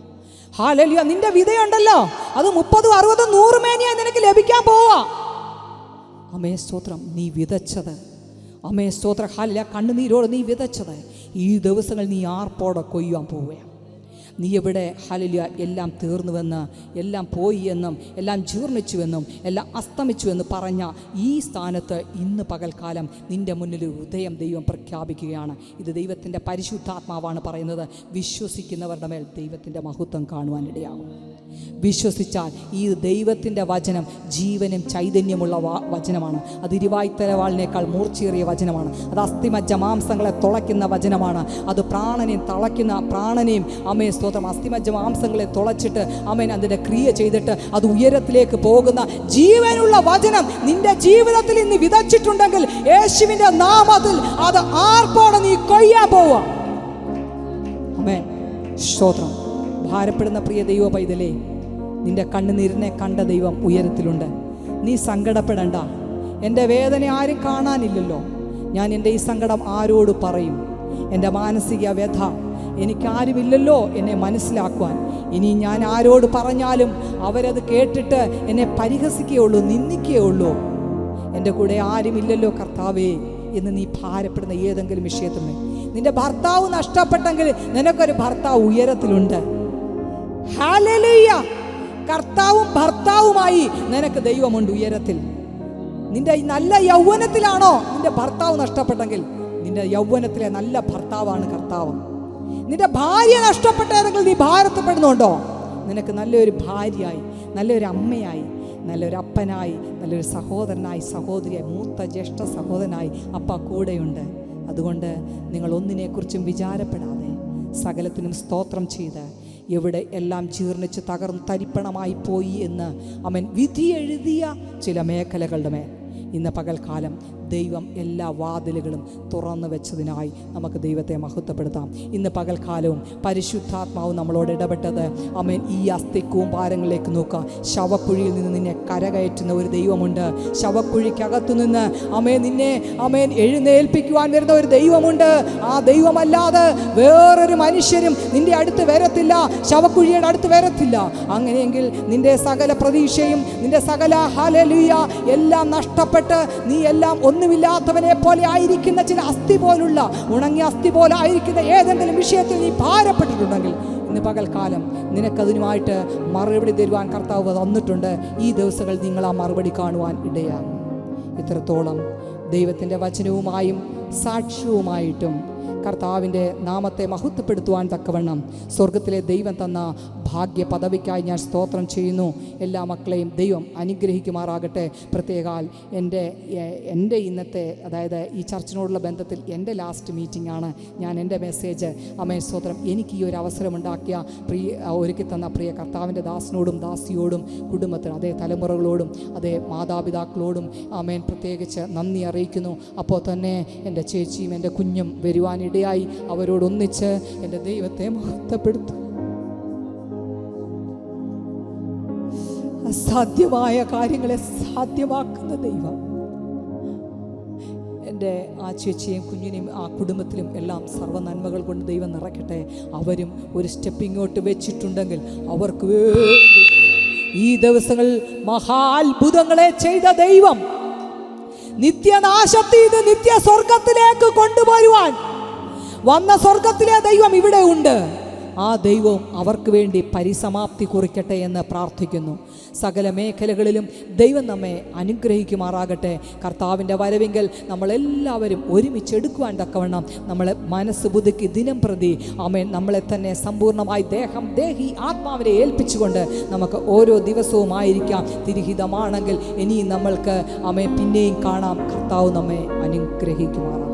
ഹല്ലേലൂയ. നിന്റെ വിതയുണ്ടല്ലോ, അത് 30, 60, 100 മേനിയായി നിനക്ക് ലഭിക്കാൻ പോവാ. സ്തോത്രം. നീ വിതച്ചത് സ്തോത്രം. ഹല്ലേലൂയ. കണ്ണുനീരോട് നീ വിതച്ചത് ഈ ദിവസങ്ങൾ നീ ആർപ്പോടെ കൊയ്യാൻ പോവുകയാണ്. നീ എവിടെ ഹല്ലേലൂയ എല്ലാം തീർന്നുവെന്ന്, എല്ലാം പോയി എന്നും, എല്ലാം ജീർണിച്ചുവെന്നും, എല്ലാം അസ്തമിച്ചുവെന്ന് പറഞ്ഞ ഈ സ്ഥാനത്ത് ഇന്ന് പകൽക്കാലം നിൻ്റെ മുന്നിൽ ഉദയം ദൈവം പ്രഖ്യാപിക്കുകയാണ്. ഇത് ദൈവത്തിൻ്റെ പരിശുദ്ധാത്മാവാണ് പറയുന്നത്. വിശ്വസിക്കുന്നവരുടെ മേൽ ദൈവത്തിൻ്റെ മഹത്വം കാണുവാനിടയാകും. വിശ്വസിച്ചാൽ ഈ ദൈവത്തിൻ്റെ വചനം ജീവനും ചൈതന്യമുള്ള വചനമാണ്. അത് ഇരുവായ്ത്തലവാളിനേക്കാൾ മൂർച്ചയേറിയ വചനമാണ്. അത് അസ്ഥിമജ്ജ മാംസങ്ങളെ തുളയ്ക്കുന്ന വചനമാണ്. അത് പ്രാണനെയും സ്തോത്രം, അസ്ഥിമജ്ജ മാംസങ്ങളെ തുളച്ചിട്ട് അതിൻ്റെ ക്രിയ ചെയ്തിട്ട് അത് ഉയരത്തിലേക്ക് പോകുന്ന ജീവനുള്ള വചനം നിന്റെ ജീവിതത്തിൽ ഇന്ന് വിതച്ചിട്ടുണ്ടെങ്കിൽ യേശുവിൻ്റെ നാമത്തിൽ അത് ആർപ്പോടെ നീ കൊയ്യാൻ പോവാ. സ്തോത്രം. ഭാരപ്പെടുന്ന പ്രിയ ദൈവ പൈതലേ, നിന്റെ കണ്ണുനീരിനെ കണ്ട ദൈവം ഉയരത്തിലുണ്ട്. നീ സങ്കടപ്പെടണ്ട. എൻ്റെ വേദന ആരും കാണാനില്ലല്ലോ, ഞാൻ എൻ്റെ ഈ സങ്കടം ആരോട് പറയും? എൻ്റെ മാനസിക വ്യഥ എനിക്കാരുമില്ലല്ലോ എന്നെ മനസ്സിലാക്കുവാൻ. ഇനി ഞാൻ ആരോട് പറഞ്ഞാലും അവരത് കേട്ടിട്ട് എന്നെ പരിഹസിക്കുകയുള്ളൂ, നിന്ദിക്കുകയുള്ളൂ. എൻ്റെ കൂടെ ആരുമില്ലല്ലോ കർത്താവേ എന്ന് നീ ഭാരപ്പെടുന്ന ഏതെങ്കിലും വിഷയത്തിൽ, നിന്റെ ഭർത്താവ് നഷ്ടപ്പെട്ടെങ്കിൽ നിനക്കൊരു ഭർത്താവ് ഉയരത്തിലുണ്ട്. ഹല്ലേലൂയ. കർത്താവും ഭർത്താവുമായി നിനക്ക് ദൈവമുണ്ട് ഉയരത്തിൽ. നിന്റെ നല്ല യൗവനത്തിലാണോ നിന്റെ ഭർത്താവ് നഷ്ടപ്പെട്ടെങ്കിൽ നിന്റെ യൗവനത്തിലെ നല്ല ഭർത്താവാണ് കർത്താവ്. നിന്റെ ഭാര്യ നഷ്ടപ്പെട്ടതെങ്കിൽ നീ ഭാരത്തപ്പെടുന്നുണ്ടോ? നിനക്ക് നല്ലൊരു ഭാര്യയായി, നല്ലൊരു അമ്മയായി, നല്ലൊരു അപ്പനായി, നല്ലൊരു സഹോദരനായി, സഹോദരിയായി, മൂത്ത ജ്യേഷ്ഠ സഹോദരനായി അപ്പ കൂടെയുണ്ട്. അതുകൊണ്ട് നിങ്ങൾ ഒന്നിനെക്കുറിച്ചും വിചാരപ്പെടാതെ സകലത്തിനും സ്തോത്രം ചെയ്ത് എവിടെ എല്ലാം ജീർണിച്ച് തകർന്ന് തരിപ്പണമായി പോയി എന്ന് വിധി എഴുതിയ ചില മേഖലകളുടെ മേൽ ഇന്ന് പകൽക്കാലം ദൈവം എല്ലാ വാതിലുകളും തുറന്നു വെച്ചതിനായി നമുക്ക് ദൈവത്തെ മഹത്വപ്പെടുത്താം. ഇന്ന് പകൽക്കാലവും പരിശുദ്ധാത്മാവ് നമ്മളോട് ഇടപെട്ടത്, ആമേൻ, ഈ അസ്ഥിക്കൂമ്പാരങ്ങളിലേക്ക് നോക്കുക. ശവക്കുഴിയിൽ നിന്ന് നിന്നെ കരകയറ്റുന്ന ഒരു ദൈവമുണ്ട്. ശവക്കുഴിക്കകത്തു നിന്ന് നിന്നെ എഴുന്നേൽപ്പിക്കുവാൻ വരുന്ന ഒരു ദൈവമുണ്ട്. ആ ദൈവമല്ലാതെ വേറൊരു മനുഷ്യരും നിന്റെ അടുത്ത് വരത്തില്ല, ശവക്കുഴിയുടെ അടുത്ത് വരത്തില്ല. അങ്ങനെയെങ്കിൽ നിന്റെ സകല പ്രതീക്ഷയും നിന്റെ സകല ഹല്ലേലൂയ എല്ലാം നഷ്ടപ്പെട്ട് നീ എല്ലാം ഒന്നുമില്ലാത്തവനെ പോലെ ആയിരിക്കുന്ന, ചില അസ്ഥി പോലുള്ള ഉണങ്ങിയ അസ്ഥി പോലെ ആയിരിക്കുന്ന ഏതെങ്കിലും വിഷയത്തിൽ നീ ഭാരപ്പെട്ടിട്ടുണ്ടെങ്കിൽ ഇന്ന് പകൽക്കാലം നിനക്കതിനുമായിട്ട് മറുപടി തരുവാൻ കർത്താവ് തന്നിട്ടുണ്ട്. ഈ ദിവസങ്ങൾ നിങ്ങൾ ആ മറുപടി കാണുവാൻ ഇടയാകും. ഇത്രത്തോളം ദൈവത്തിൻ്റെ വചനവുമായും സാക്ഷ്യവുമായിട്ടും കർത്താവിൻ്റെ നാമത്തെ മഹത്വപ്പെടുത്തുവാൻ തക്കവണ്ണം സ്വർഗത്തിലെ ദൈവം തന്ന ഭാഗ്യ പദവിക്കായി ഞാൻ സ്തോത്രം ചെയ്യുന്നു. എല്ലാ മക്കളെയും ദൈവം അനുഗ്രഹിക്കുമാറാകട്ടെ. പ്രത്യേകാൽ എൻ്റെ ഇന്നത്തെ, അതായത് ഈ ചർച്ചിനോടുള്ള ബന്ധത്തിൽ എൻ്റെ ലാസ്റ്റ് മീറ്റിംഗ് ആണ്. ഞാൻ എൻ്റെ മെസ്സേജ് സ്തോത്രം എനിക്ക് ഈ ഒരു അവസരമുണ്ടാക്കിയ ഒരുക്കി തന്ന പ്രിയ കർത്താവിൻ്റെ ദാസനോടും ദാസിയോടും കുടുംബത്തിനും അതേ തലമുറകളോടും അതേ മാതാപിതാക്കളോടും പ്രത്യേകിച്ച് നന്ദി അറിയിക്കുന്നു. അപ്പോൾ തന്നെ എൻ്റെ ചേച്ചിയും എൻ്റെ കുഞ്ഞും വരുവാനിടയായി അവരോടൊന്നിച്ച് എൻ്റെ ദൈവത്തെ മഹത്വപ്പെടുത്തും. അസാധ്യമായ കാര്യങ്ങളെ സാധ്യമാക്കുന്ന ദൈവം എൻ്റെ ആ ചേച്ചിയും കുഞ്ഞിനെയും ആ കുടുംബത്തിലും എല്ലാം സർവ്വ നന്മകൾ കൊണ്ട് ദൈവം നിറയ്ക്കട്ടെ. അവരും ഒരു സ്റ്റെപ്പിങ്ങോട്ട് വെച്ചിട്ടുണ്ടെങ്കിൽ അവർക്ക് വേണ്ടി ഈ ദിവസങ്ങളിൽ മഹാത്ഭുതങ്ങളെ ചെയ്ത ദൈവം നിത്യനാശത്തിൽ നിന്ന് നിത്യ സ്വർഗത്തിലേക്ക് കൊണ്ടുവരുവാൻ വന്ന സ്വർഗത്തിലെ ദൈവം ഇവിടെ ഉണ്ട്. ആ ദൈവം അവർക്ക് വേണ്ടി പരിസമാപ്തി കുറിക്കട്ടെ എന്ന് പ്രാർത്ഥിക്കുന്നു. സകല മേഖലകളിലും ദൈവം നമ്മെ അനുഗ്രഹിക്കുമാറാകട്ടെ. കർത്താവിൻ്റെ വരവെങ്കിൽ നമ്മളെല്ലാവരും ഒരുമിച്ചെടുക്കുവാൻ തക്കവണ്ണം നമ്മളെ മനസ്സ് പുതുക്കി ദിനം പ്രതി നമ്മളെ തന്നെ സമ്പൂർണ്ണമായി ദേഹി ആത്മാവിനെ ഏൽപ്പിച്ചുകൊണ്ട് നമുക്ക് ഓരോ ദിവസവുമായിരിക്കാം. തിരുഹിതമാണെങ്കിൽ ഇനിയും നമ്മൾക്ക് പിന്നെയും കാണാം. കർത്താവ് നമ്മെ അനുഗ്രഹിക്കുമാറാം.